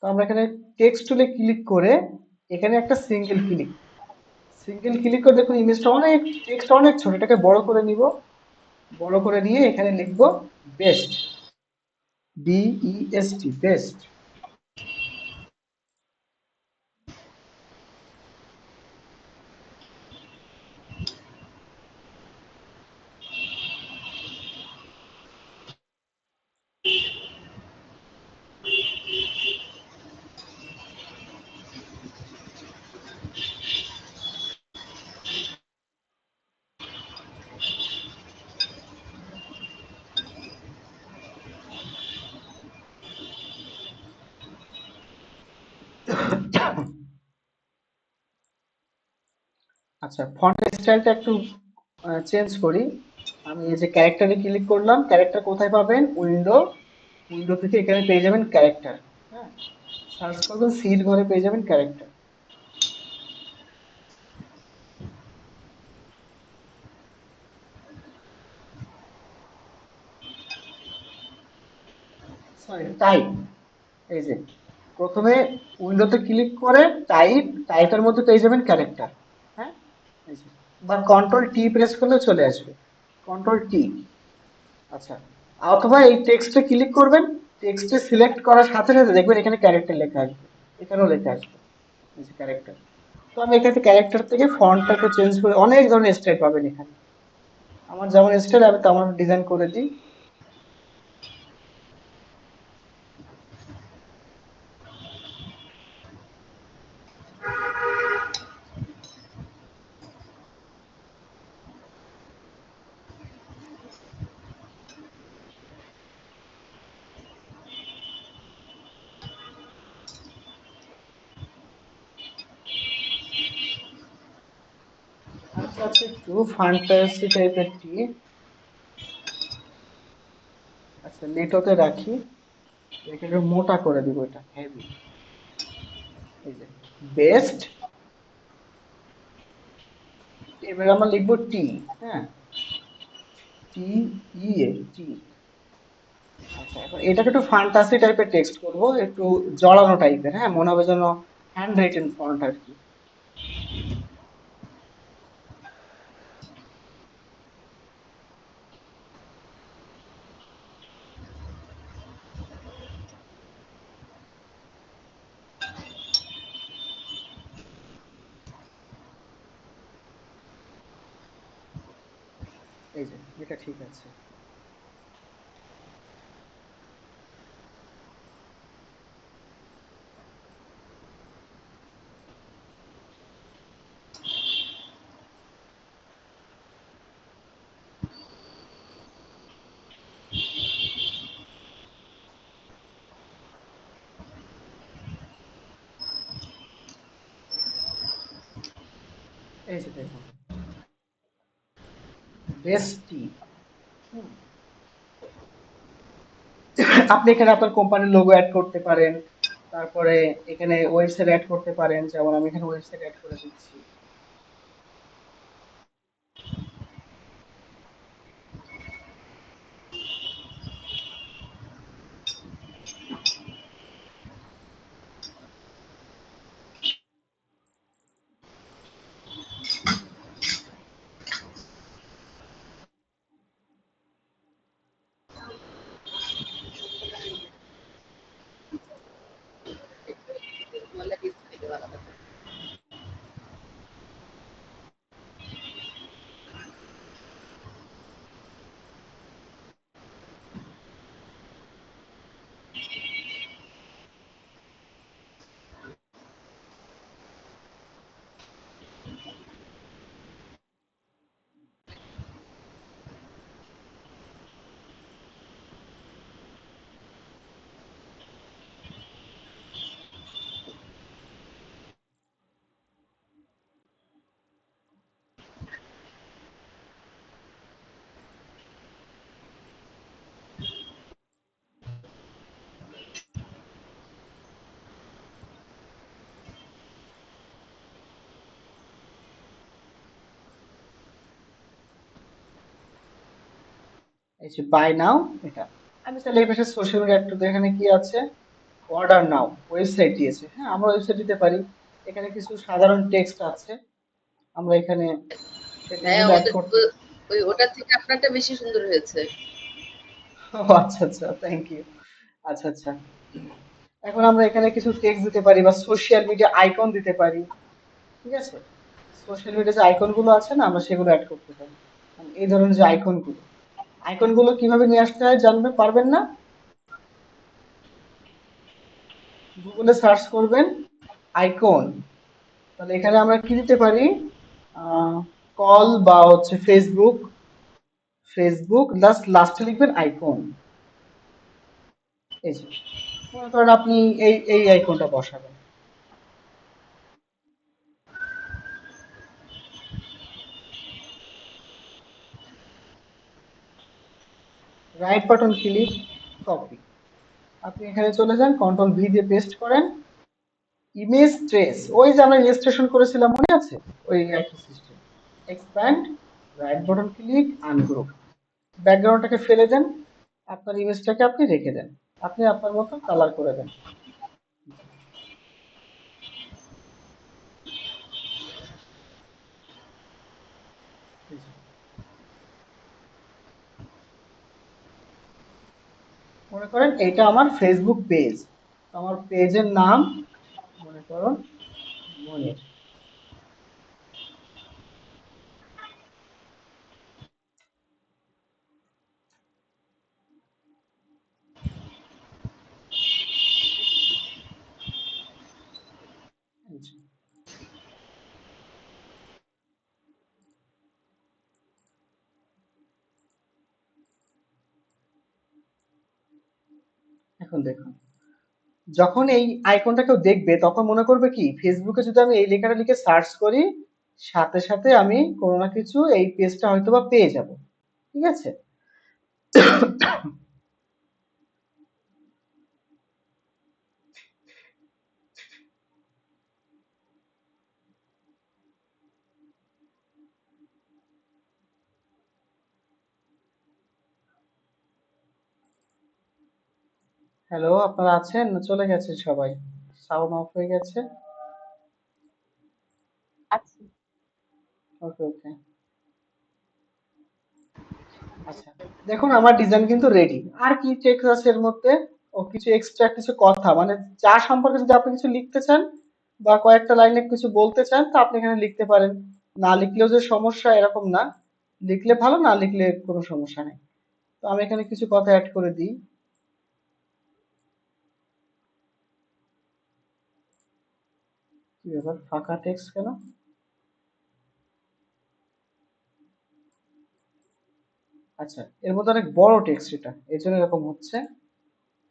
[SPEAKER 1] তো আমরা এখানে টেক্সট টুলে ক্লিক করে এখানে একটা সিঙ্গেল ক্লিক, সিঙ্গেল ক্লিক করে দেখুন ইমেজটা অনেক, টেক্সট অনেক ছোট, এটাকে বড় করে নিব, বড় করে নিয়ে এখানে লিখবো বেস্ট, BEST, বেস্ট। আচ্ছা ফন্টের স্টাইলটা একটু চেঞ্জ করি। আমি এই যে ক্যারেক্টারে ক্লিক করলাম, ক্যারেক্টার কোথায় পাবেন, উইন্ডো, উইন্ডো থেকে এখানে পেয়ে যাবেন ক্যারেক্টার, হ্যাঁ সার্চ করবেন সির ঘরে পেয়ে যাবেন ক্যারেক্টার। সরি টাইপ, এই যে প্রথমে উইন্ডোতে ক্লিক করে টাইপ, টাইপের মধ্যে পেয়ে যাবেন ক্যারেক্টার। হ্যাঁ, এই যে, বা কন্ট্রোল টি প্রেস করলে চলে আসবে, কন্ট্রোল টি। আচ্ছা, অথবা এই টেক্সটে ক্লিক করবেন, টেক্সটে সিলেক্ট করার সাথে সাথে দেখবেন এখানে ক্যারেক্টার লেখা আসবে, এখানেও লেখা আসবে, এই যে ক্যারেক্টার। তো আমি এখানে ক্যারেক্টার থেকে ফন্টটা একটু চেঞ্জ করে অনেক ধরনের স্টাইল পাবেন এখানে। আমার যেমন স্টাইল আমি তেমন ডিজাইন করে দিই। আমি চাচ্ছি একটু ফ্যান্টাসি টাইপের টি। আচ্ছা, নেটোতে রাখি, এখানে মোটা করে দিব, এটা হেভি। এই যে বেস্ট, এবার আমরা লিখবো টি। হ্যাঁ, টি, ই এ টি। আচ্ছা, এখন এটাকে একটু ফ্যান্টাসি টাইপের টেক্সট করব, একটু জড়ানো টাইপের, হ্যাঁ, মনে হবে যেন হ্যান্ড রাইটেন ফন্ট আর কি। এই যে এটা ঠিক আছে। এই যে দেখুন, বেস্টি। আপনি এখানে আপনার কোম্পানির লোগো অ্যাড করতে পারেন, তারপরে এখানে ওয়েবসাইট অ্যাড করতে পারেন, যেমন আমি এখানে ওয়েবসাইট অ্যাড করে দিচ্ছি। এই যে বাই নাও, এটা আমি চাইলে এই পাশে সোশ্যাল মিডিয়া একটু, এখানে কি আছে, অর্ডার নাও, ওয়েবসাইট দিয়েছে, হ্যাঁ আমরা ওয়েবসাইট দিতে পারি। এখানে কিছু সাধারণ টেক্সট আছে, আমরা এখানে সেই
[SPEAKER 3] হ্যাঁ,
[SPEAKER 1] টেক্সটগুলো অ্যাড
[SPEAKER 3] আমাদের
[SPEAKER 1] করতে।
[SPEAKER 3] ওই ওটার থেকে আপনারটা বেশি সুন্দর হয়েছে।
[SPEAKER 1] ও আচ্ছা আচ্ছা, থ্যাংক ইউ। আচ্ছা আচ্ছা, এখন আমরা এখানে কিছু টেক্সট দিতে পারি বা সোশ্যাল মিডিয়া আইকন দিতে পারি। ঠিক আছে, সোশ্যাল মিডিয়া যে আইকন গুলো আছে না, আমরা সেগুলো অ্যাড করতে পারি। মানে এই ধরনের যে আইকন গুলো, আইকন গুলো কিভাবে নিয়ে আসতে হয় জানতে পারবেন না? গুগলে সার্চ করবেন আইকন, তাহলে এখানে আমরা কি দিতে পারি, কল বা হচ্ছে ফেসবুক, ফেসবুক লাস্টে লিখবেন আইকন। এই যে মনে করেন আপনি এই এই আইকনটা বসাবেন, রাইট বাটন ক্লিক, কপি। আপনি এখানে চলে যান, কন্ট্রোল ভি দিয়ে পেস্ট করেন, ইমেজ ট্রেস, ওই যে আমরা রেজিস্ট্রেশন করেছিলাম মনে আছে, ওই একই system, expand, right button click, ungroup, ব্যাকগ্রাউন্ডটাকে ফেলে দেন, আপনার ইমেজটাকে আপনি রেখে দেন। আপনি আপনার মতো কালার করে দেন। এই যে, মনে করেন এটা আমার ফেসবুক পেজ, আমার পেজের নাম মনে করুন মনির। এই যে, এখন দেখুন, যখন এই আইকনটা কেউ দেখবে তখন মনে করবে কি ফেসবুকে যদি আমি এই লেখাটা লিখে সার্চ করি, সাথে সাথে আমি কোনো না কিছু এই পেজটা হয়তো বা পেয়ে যাব। ঠিক আছে? হ্যালো, আপনারা আছেন না চলে গেছে সবাই? সাউন্ড অফ হয়ে গেছে।
[SPEAKER 5] আচ্ছা।
[SPEAKER 1] ওকে ওকে। আচ্ছা, দেখুন আমার ডিজাইন কিন্তু রেডি। আর কি টেক্সট আছে এর মধ্যে? ও কিছু এক্সট্রা কিছু কথা মানে চা সম্পর্কে যদি আপনি কিছু লিখতে চান বা কয়েকটা লাইনে কিছু বলতে চান তো আপনি এখানে লিখতে পারেন। না লিখলেও যে সমস্যা এরকম না, লিখলে ভালো, না লিখলে কোনো সমস্যা নেই। তো আমি এখানে কিছু কথা অ্যাড করে দিই। কি ব্যাপার, ফাঁকা টেক্সট কেন? আচ্ছা, এর মধ্যে অনেক বড় টেক্সট, এটা এই জন্য এরকম হচ্ছে।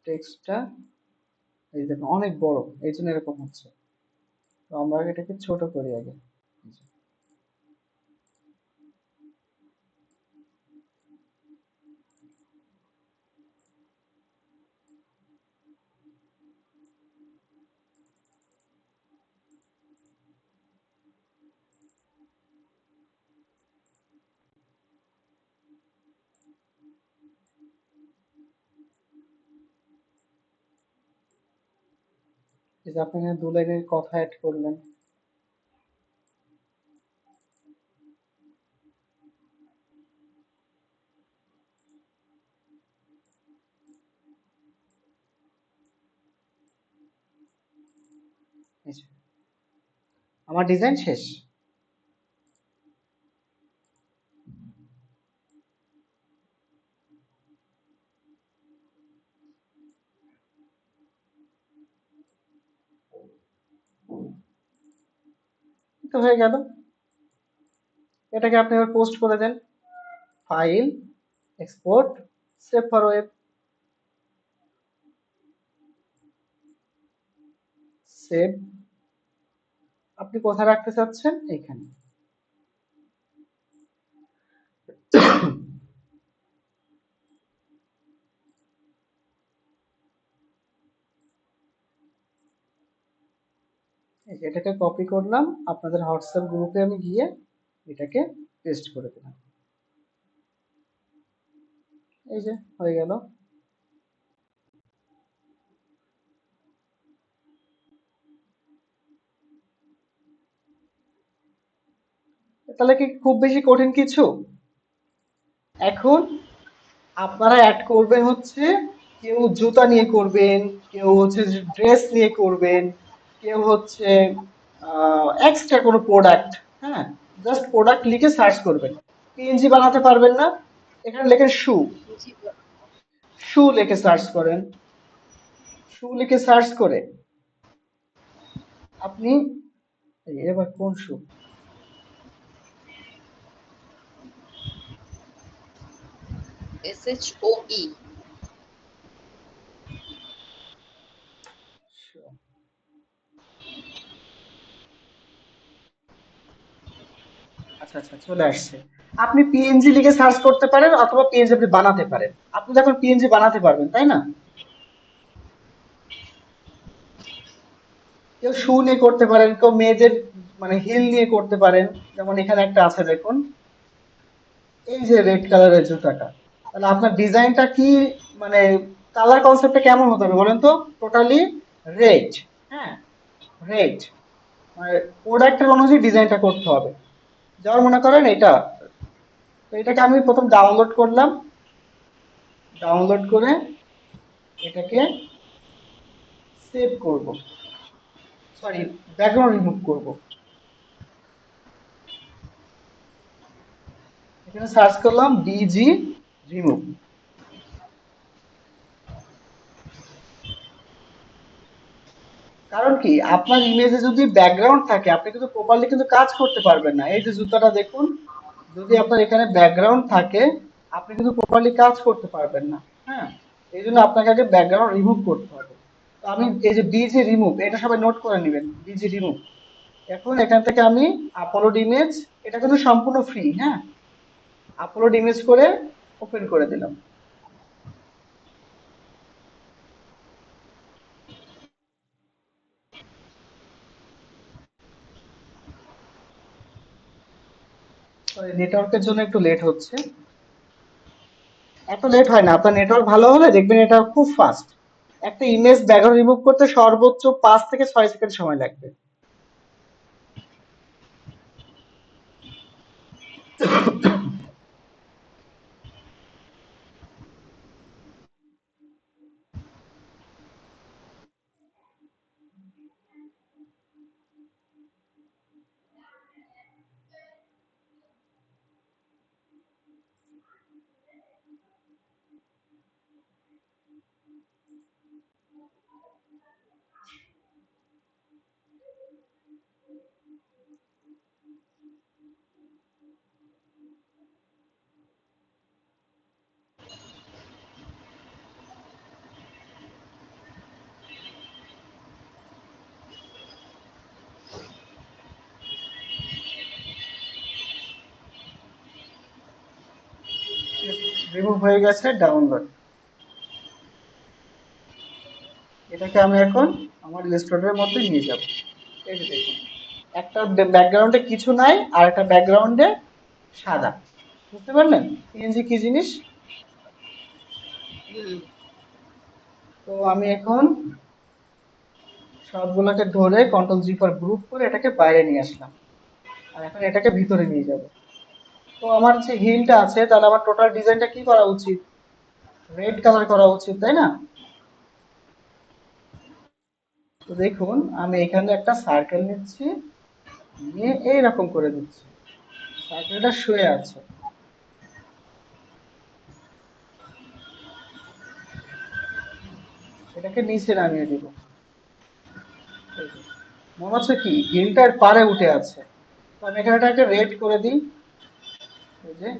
[SPEAKER 1] টেক্সটটা এই দেখুন অনেক বড়, এই জন্য এরকম হচ্ছে। তো আমরা এটাকে ছোট করি আগে। এই যে আপনি এখানে দু লাইনের কথা অ্যাড করলেন। এই যে, আমার ডিজাইন শেষ। তো হয়ে গেল। এটাকে আপনি এবার পোস্ট করে দেন। File, export, save for web, save. আপনি কোথায় রাখতে চাচ্ছেন? এখানে। এই যে এটাকে কপি করলাম, আপনাদের হোয়াটসঅ্যাপ গ্রুপে আমি গিয়ে এটাকে পেস্ট করে দিলাম। এই যে হয়ে গেল। তাহলে কি খুব বেশি কঠিন কিছু? এখন আপনারা অ্যাড করবেন হচ্ছে, কেউ জুতা নিয়ে করবেন, কেউ হচ্ছে ড্রেস নিয়ে করবেন, কেউ হচ্ছে এক্সট্রা কোনো প্রোডাক্ট। হ্যাঁ, জাস্ট প্রোডাক্ট লিখে সার্চ করবেন। পিএনজি বানাতে পারবেন না? এখানে লেখেন শু,
[SPEAKER 3] জি,
[SPEAKER 1] শু লিখে সার্চ করেন। শু লিখে সার্চ করে আপনি এবার কোন শু?
[SPEAKER 3] SHOE।
[SPEAKER 1] আচ্ছা আচ্ছা, চলে আসছে। আপনি পিএনজি লিখে সার্চ করতে পারেন অথবা পিএনজি আপনি বানাতে পারেন। আপনি যখন পিএনজি বানাতে পারবেন তাই না? কেউ শু নিয়ে করতে পারেন, কেউ মেয়েদের মানে হিল নিয়ে করতে পারেন। যেমন এখানে একটা আছে দেখুন, এই যে রেড কালারের জুতাটা। তাহলে আপনার ডিজাইনটা কি মানে কালার কনসেপ্টটা কেমন হতে হবে বলেন তো? Totally red. হ্যাঁ, রেড। মানে প্রোডাক্টের অনুযায়ী ডিজাইনটা করতে হবে। যেমন মনে করেন এটা, তো এটাকে আমি প্রথম ডাউনলোড করলাম, ডাউনলোড করে এটাকে সেভ করব, সরি, ব্যাকগ্রাউন্ড রিমুভ করব। এখানে সার্চ করলাম বিজি রিমুভ। কারণ কি, আপনার ইমেজে যদি ব্যাকগ্রাউন্ড থাকে আপনি কিন্তু প্রপারলি কিন্তু কাজ করতে পারবেন না। এই যে জুতাটা দেখুন, যদি আপনার এখানে ব্যাকগ্রাউন্ড থাকে আপনি কিন্তু প্রপারলি কাজ করতে পারবেন না। হ্যাঁ, এই জন্য আপনাকে আগে ব্যাকগ্রাউন্ড রিমুভ করতে হবে। তো আমি এই যে বিজি রিমুভ, এটা সবাই নোট করে নেবেন, বিজি রিমুভ। এখন এখান থেকে আমি আপলোড ইমেজ, এটা কিন্তু সম্পূর্ণ ফ্রি। হ্যাঁ, আপলোড ইমেজ করে ওপেন করে দিলাম। সরি, নেটওয়ার্কের জন্য একটু লেট হচ্ছে। এত লেট হয় না, আপনার নেটওয়ার্ক ভালো হলে দেখবেন এটা খুব ফাস্ট। একটা ইমেজ ব্যাকগ্রাউন্ড রিমুভ করতে সর্বোচ্চ 5 থেকে 6 সেকেন্ড সময় লাগবে। রিমুভ হয়ে গেছে, ডাউনলোড। এটাকে আমি এখন আমার ইলাস্ট্রেটরের মধ্যে নিয়ে যাব। এই যে দেখুন, একটা ব্যাকগ্রাউন্ডে কিছু নাই আর একটা ব্যাকগ্রাউন্ডে সাদা। বুঝতে পারলেন পিএনজি কি জিনিস?
[SPEAKER 3] হুম।
[SPEAKER 1] তো আমি এখন সবগুলোকে ধরে কন্ট্রোল জি ফর গ্রুপ করে এটাকে বাইরে নিয়ে আসলাম। আর এখন এটাকে ভিতরে নিয়ে যাব। তো আমার যে হিলটা আছে, তাহলে আমার টোটাল ডিজাইনটা কি করা উচিত? রেড কালার করা উচিত, তাই না? তো দেখুন, আমি এখানে একটা সার্কেল নিচ্ছি, নিয়ে এইরকম করে দিচ্ছি। সার্কেলটা শুয়ে আছে, এটাকে নিচে নামিয়ে দিব। এই যে, মনে হচ্ছে কি হিলটার পারে উঠে আছে। তো আমি এখানে একটা রেড করে দিই, এই যে,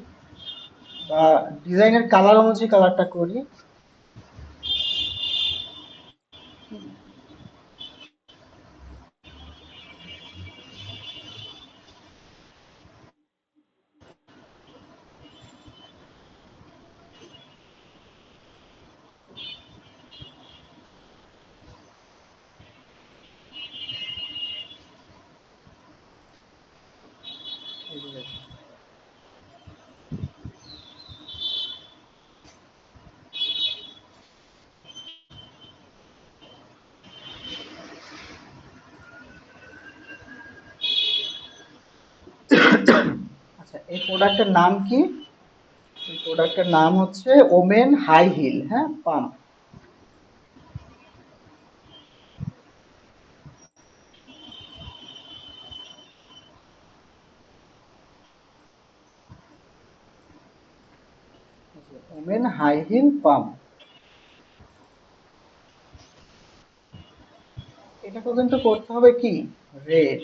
[SPEAKER 1] বা ডিজাইনের কালার অনুযায়ী কালারটা করি। এই যে দেখুন। আচ্ছা, এই প্রোডাক্টের নাম কি? এই প্রোডাক্টের নাম হচ্ছে ওমেন হাই হিল, হ্যাঁ, pump. Women high heel pump. এটাকে কিন্তু করতে হবে কি, রেড।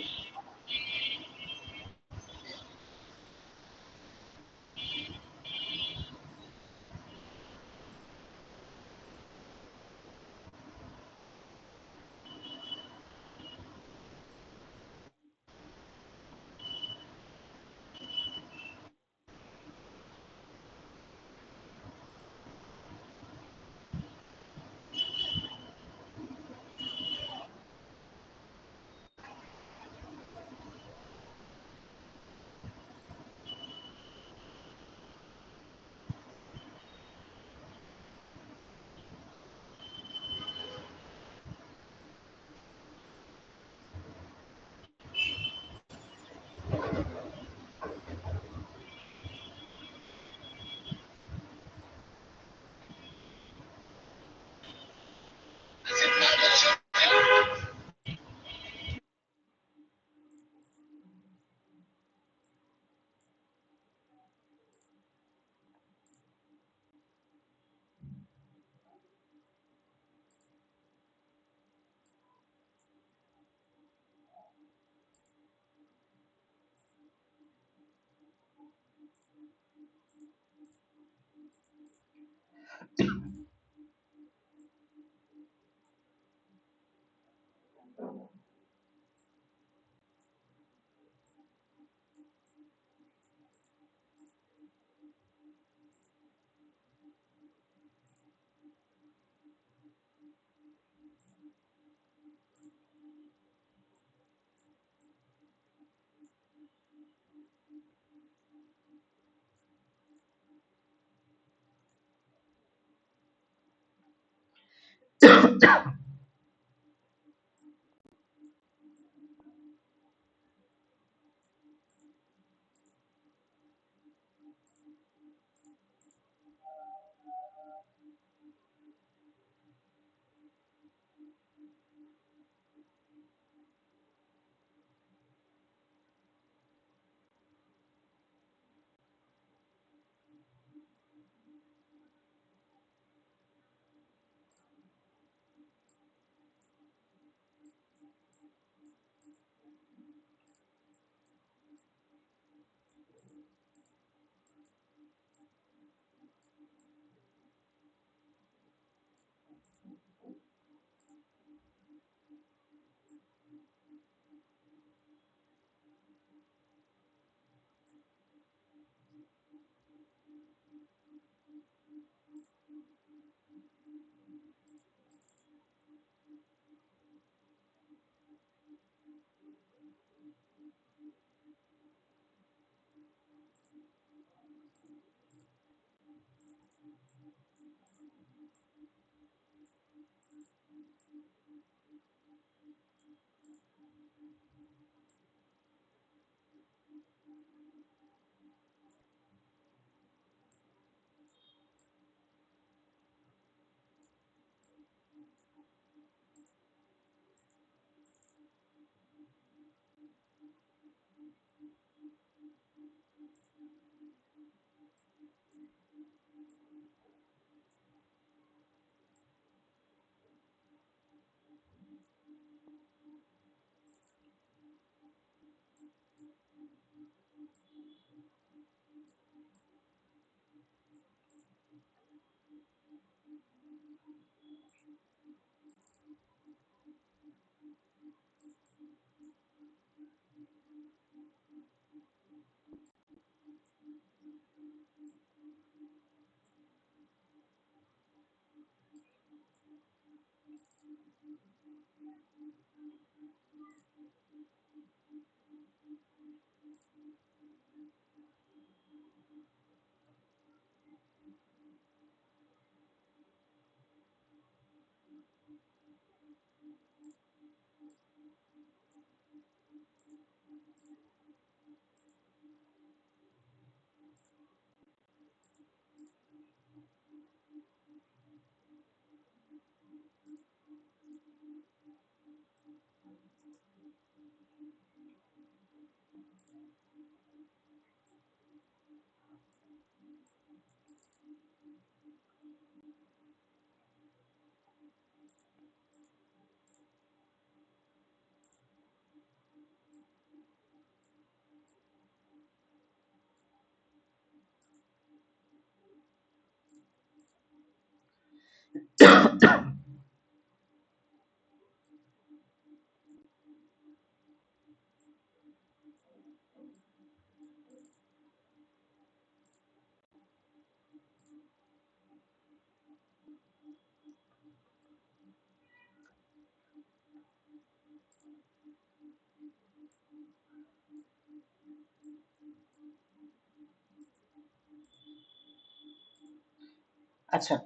[SPEAKER 1] আচ্ছা,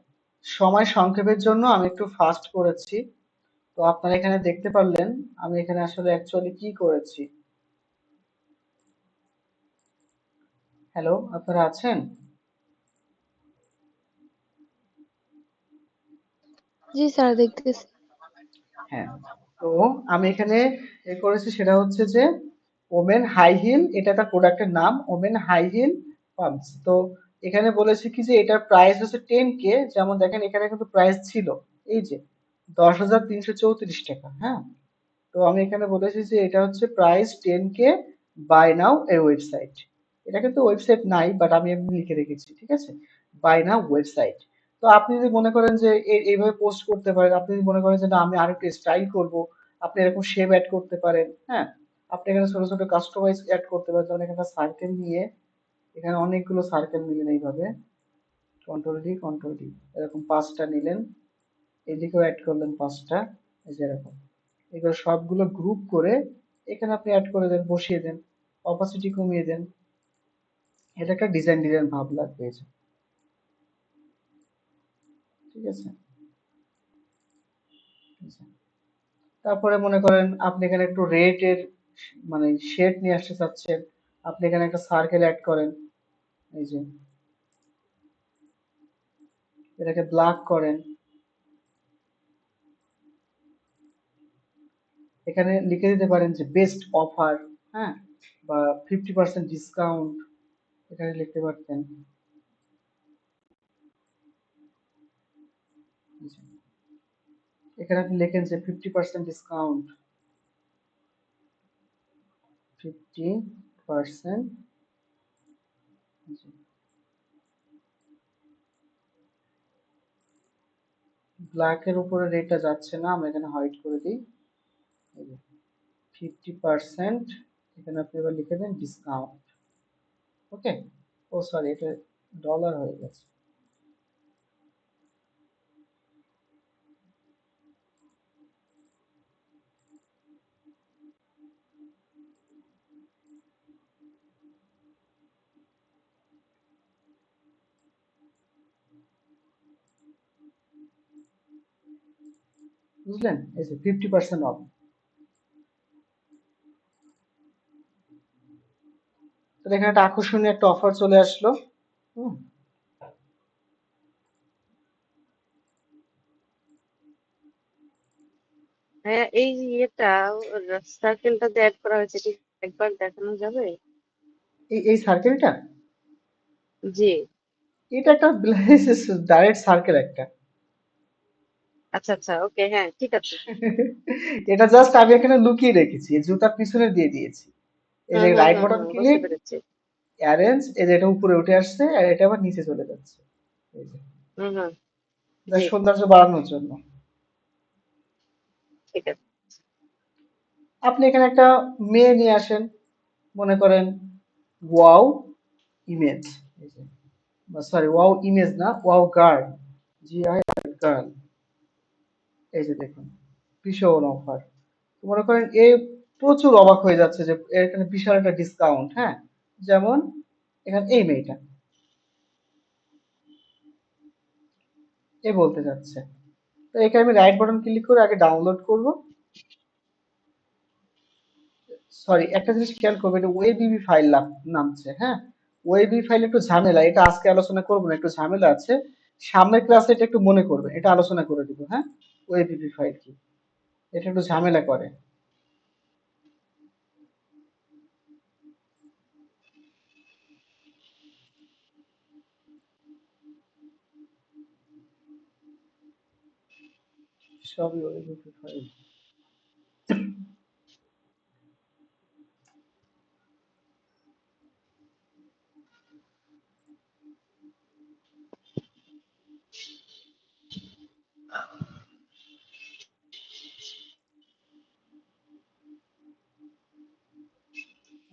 [SPEAKER 1] সময় সংক্ষেপের জন্য আমি একটু ফাস্ট করেছি। তো আপনারা এখানে দেখতে পারলেন আমি এখানে আসলে অ্যাকচুয়ালি কি করেছি। হ্যালো, আপনারা আছেন?
[SPEAKER 5] জি স্যার, দেখতেছি।
[SPEAKER 1] হ্যাঁ, তো আমি এখানে করেছি সেটা হচ্ছে যে ওমেন হাই হিল, এটা একটা প্রোডাক্টের নাম, ওমেন হাই হিল পাম্পস। তো এখানে বলেছি কি যে এটার প্রাইস হচ্ছে 10K। যেমন দেখেন এখানে কিন্তু প্রাইস ছিল এই যে 10,334 টাকা। হ্যাঁ, তো আমি এখানে বলেছি যে এটা হচ্ছে প্রাইস 10K, বাই নাও এই ওয়েবসাইট। এটা কিন্তু ওয়েবসাইট নাই, বাট আমি এমনি লিখে রেখেছি, ঠিক আছে? Buy now website. তো আপনি যদি মনে করেন যে এইভাবে পোস্ট করতে পারেন, আপনি যদি মনে করেন যে না আমি আরেকটু স্টাইল করব, আপনি এরকম শেপ অ্যাড করতে পারেন। হ্যাঁ, আপনি এখানে ছোট ছোট কাস্টমাইজ অ্যাড করতে পারেন। যেমন এখানে সার্কেল নিয়ে এখানে অনেকগুলো সার্কেল নিলেন এইভাবে, কন্ট্রোল ডি এরকম 5টা নিলেন, এদিকেও অ্যাড করলেন 5টা, এই যে এরকম এগুলো সবগুলো গ্রুপ করে এখানে আপনি অ্যাড করে দেন, বসিয়ে দেন, অপাসিটি কমিয়ে দেন। এটা একটা ডিজাইন ভাব লাগবে এই যে, ঠিক আছে। এই যে। তারপরে মনে করেন আপনি এখানে একটু রেড এর মানে শেড নিয়ে আসতে চাচ্ছেন, আপনি এখানে একটা সার্কেল অ্যাড করেন, এই যে এটাকে ব্ল্যাক করেন, এখানে লিখে দিতে পারেন যে বেস্ট অফার, হ্যাঁ, বা 50% ডিসকাউন্ট এখানে লিখতে পারতেন। এই যে, এখানে আপনি লেখেন যে 50% ডিসকাউন্ট, 50%। ব্ল্যাক এর উপরে রেটটা যাচ্ছে না, আমরা এখানে হোয়াইট করে দিই। 50%, এখানে আপনি এবার লিখে দেন ডিসকাউন্ট। ওকে, ও সরি, এটা ডলার হয়ে গেছে। বুঝলেন, এই যে 50% অফ। তো এখানে একটা আকর্ষণীয় একটা অফার চলে আসলো। হুম,
[SPEAKER 4] হ্যাঁ, এই ইয়েটা সার্কেলটা যে অ্যাড করা হয়েছে ঠিক একবার দেখানো যাবে?
[SPEAKER 1] এই এই সার্কেলটা,
[SPEAKER 4] জি।
[SPEAKER 1] এটা একটা ডাইরেক্ট সার্কেল একটা।
[SPEAKER 4] আচ্ছা আচ্ছা, ওকে, হ্যাঁ ঠিক আছে।
[SPEAKER 1] এটা জাস্ট আমি এখানে লুকিয়ে রেখেছি, এই জুতার পিছনে দিয়ে দিয়েছি। এই যে রাইট বাটন
[SPEAKER 4] বুঝতে
[SPEAKER 1] ক্লিক,
[SPEAKER 4] পেরেছি।
[SPEAKER 1] অ্যারেঞ্জ, এই যে এটা উপরে উঠে আসছে আর এটা আবার নিচে চলে যাচ্ছে। এই যে
[SPEAKER 4] হুম হুম।
[SPEAKER 1] এটা
[SPEAKER 4] জি,
[SPEAKER 1] সৌন্দর্য বাড়ানোর জন্য।
[SPEAKER 4] ঠিক আছে।
[SPEAKER 1] আপনি এখানে একটা মেয়ে নিয়ে আসেন, মনে করেন wow image, sorry wow image না, ওয়াও গার্ল, GI গার্ল। এই যে দেখুন, ভীষণ অফার। মনে করেন এ প্রচুর অবাক হয়ে যাচ্ছে যে এখানে বিশাল একটা ডিসকাউন্ট। হ্যাঁ, যেমন এখানে এই মেয়েটা এ বলতে যাচ্ছে, তো এখানে আমি রাইট বাটন ক্লিক করে আগে ডাউনলোড করব। সরি, একটা জিনিস খেয়াল করবেন, এটা ওয়েবিবি ফাইল নামছে। হ্যাঁ, ওয়েবিবি ফাইল একটু ঝামেলা, এটা আজকে আলোচনা করব না, একটু ঝামেলা আছে। সামনের ক্লাসে এটা একটু মনে করবেন, এটা আলোচনা করে দিব। হ্যাঁ, ওয়েবিবি ফাইল কি, এটা একটু ঝামেলা করে। সবই ওয়েবিবি ফাইল।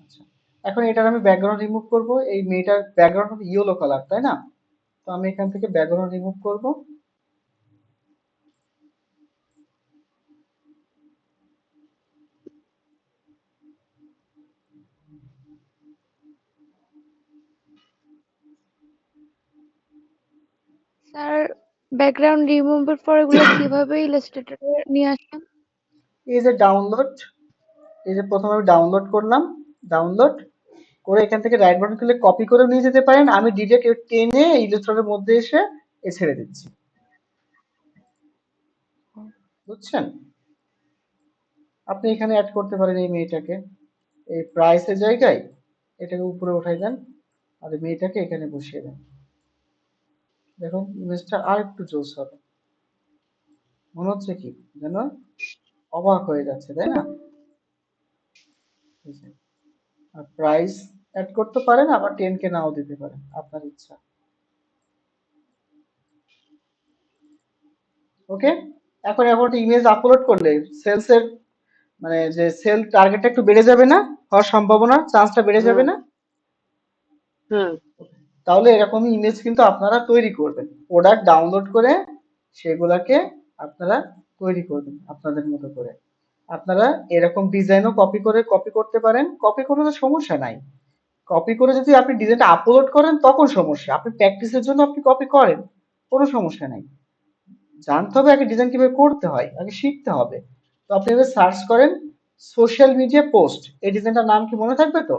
[SPEAKER 1] আচ্ছা, এখন এটার আমি ব্যাকগ্রাউন্ড রিমুভ করব। এই মেয়েটার ব্যাকগ্রাউন্ড ইয়েলো কালার, তাই না? তো আমি এখান থেকে ব্যাকগ্রাউন্ড রিমুভ করব।
[SPEAKER 5] স্যার, ব্যাকগ্রাউন্ড রিমুভের পর এগুলো কিভাবে ইলাস্ট্রেটরে নিয়ে আসেন?
[SPEAKER 1] এই যে ডাউনলোড, এই যে প্রথমে আমি ডাউনলোড করলাম, ডাউনলোড করে এখান থেকে রাইট বাটন ক্লিক কপি করে নিয়ে যেতে পারেন, আমি ডিরেক্ট টেনে ইলেকট্রনের মধ্যে এসে ছেড়ে দিচ্ছি। বুঝছেন? আপনি এখানে অ্যাড করতে পারেন এই মেয়েটাকে, এই প্রাইসের জায়গায় এটাকে উপরে উঠাই দেন আর এই মেয়েটাকে এখানে বসিয়ে দেন। দেখুন ইমেজটা আর একটু জোস হবে, মনে হচ্ছে কি যেন অবাক হয়ে যাচ্ছে, তাই না? এই যে, আর প্রাইস অ্যাড করতে পারেন, আবার 10K নাও দিতে পারেন, আপনার ইচ্ছা। ওকে, এখন এখন একটা ইমেজ আপলোড করলে সেলসের মানে যে সেল টার্গেটটা একটু বেড়ে যাবে না, হওয়ার সম্ভাবনা চান্সটা বেড়ে যাবে
[SPEAKER 4] হুম
[SPEAKER 1] না?
[SPEAKER 4] হুম
[SPEAKER 1] তাহলে এরকমই ইমেজ কিন্তু আপনারা তৈরি করবেন, প্রোডাক্ট ডাউনলোড করে সেগুলাকে আপনারা তৈরি করবেন আপনাদের মতো করে। আপনারা এরকম ডিজাইনও কপি করতে পারেন, কপি করে তো সমস্যা নাই। কপি করে যদি আপনি ডিজাইনটা আপলোড করেন তখন সমস্যা, আপনি প্র্যাকটিসের জন্য আপনি কপি করেন, কোনো সমস্যা নাই। জানতে হবে আগে ডিজাইন কিভাবে করতে হয়, আগে শিখতে হবে। তো আপনি এবার সার্চ করেন সোশ্যাল মিডিয়া পোস্ট, এই ডিজাইনটার নাম কি মনে থাকবে তো?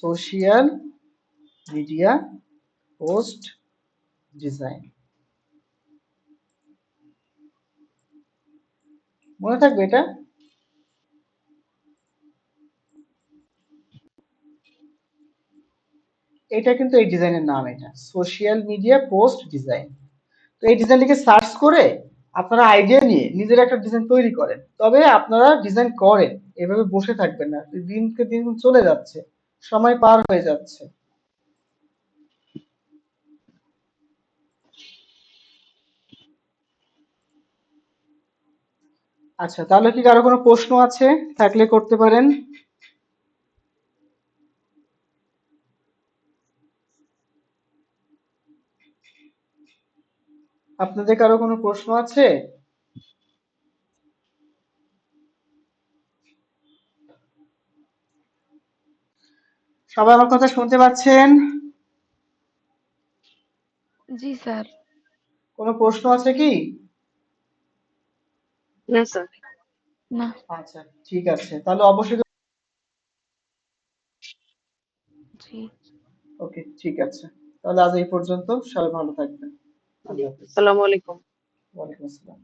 [SPEAKER 1] সোশ্যাল মিডিয়া পোস্ট ডিজাইন, মনে থাকবে এটা? এটা কিন্তু এই ডিজাইনের নাম, এটা সোশ্যাল মিডিয়া পোস্ট ডিজাইন। তো এই ডিজাইনটিকে সার্চ করে আপনারা আইডিয়া নিয়ে নিজের একটা ডিজাইন তৈরি করেন, তবে আপনারা ডিজাইন করেন, এভাবে বসে থাকবেন না, দিনকে দিন চলে যাচ্ছে, সময় পার হয়ে যাচ্ছে। আচ্ছা, তাহলে কি কারো কোনো প্রশ্ন আছে? থাকলে করতে পারেন। আপনাদের কারো কোনো প্রশ্ন আছে? সবাই আমার কথা শুনতে পাচ্ছেন?
[SPEAKER 5] জি স্যার।
[SPEAKER 1] কোনো প্রশ্ন আছে কি?
[SPEAKER 4] না স্যার।
[SPEAKER 5] না।
[SPEAKER 1] আচ্ছা, ঠিক আছে, তাহলে অবশ্যই।
[SPEAKER 5] জি।
[SPEAKER 1] ওকে, ঠিক আছে, তাহলে আজ এই পর্যন্ত। সবাই ভালো থাকবেন।
[SPEAKER 4] জি,
[SPEAKER 1] আল্লাহ হাফিজ।
[SPEAKER 4] আসসালামু আলাইকুম।
[SPEAKER 1] ওয়ালাইকুম আসসালাম।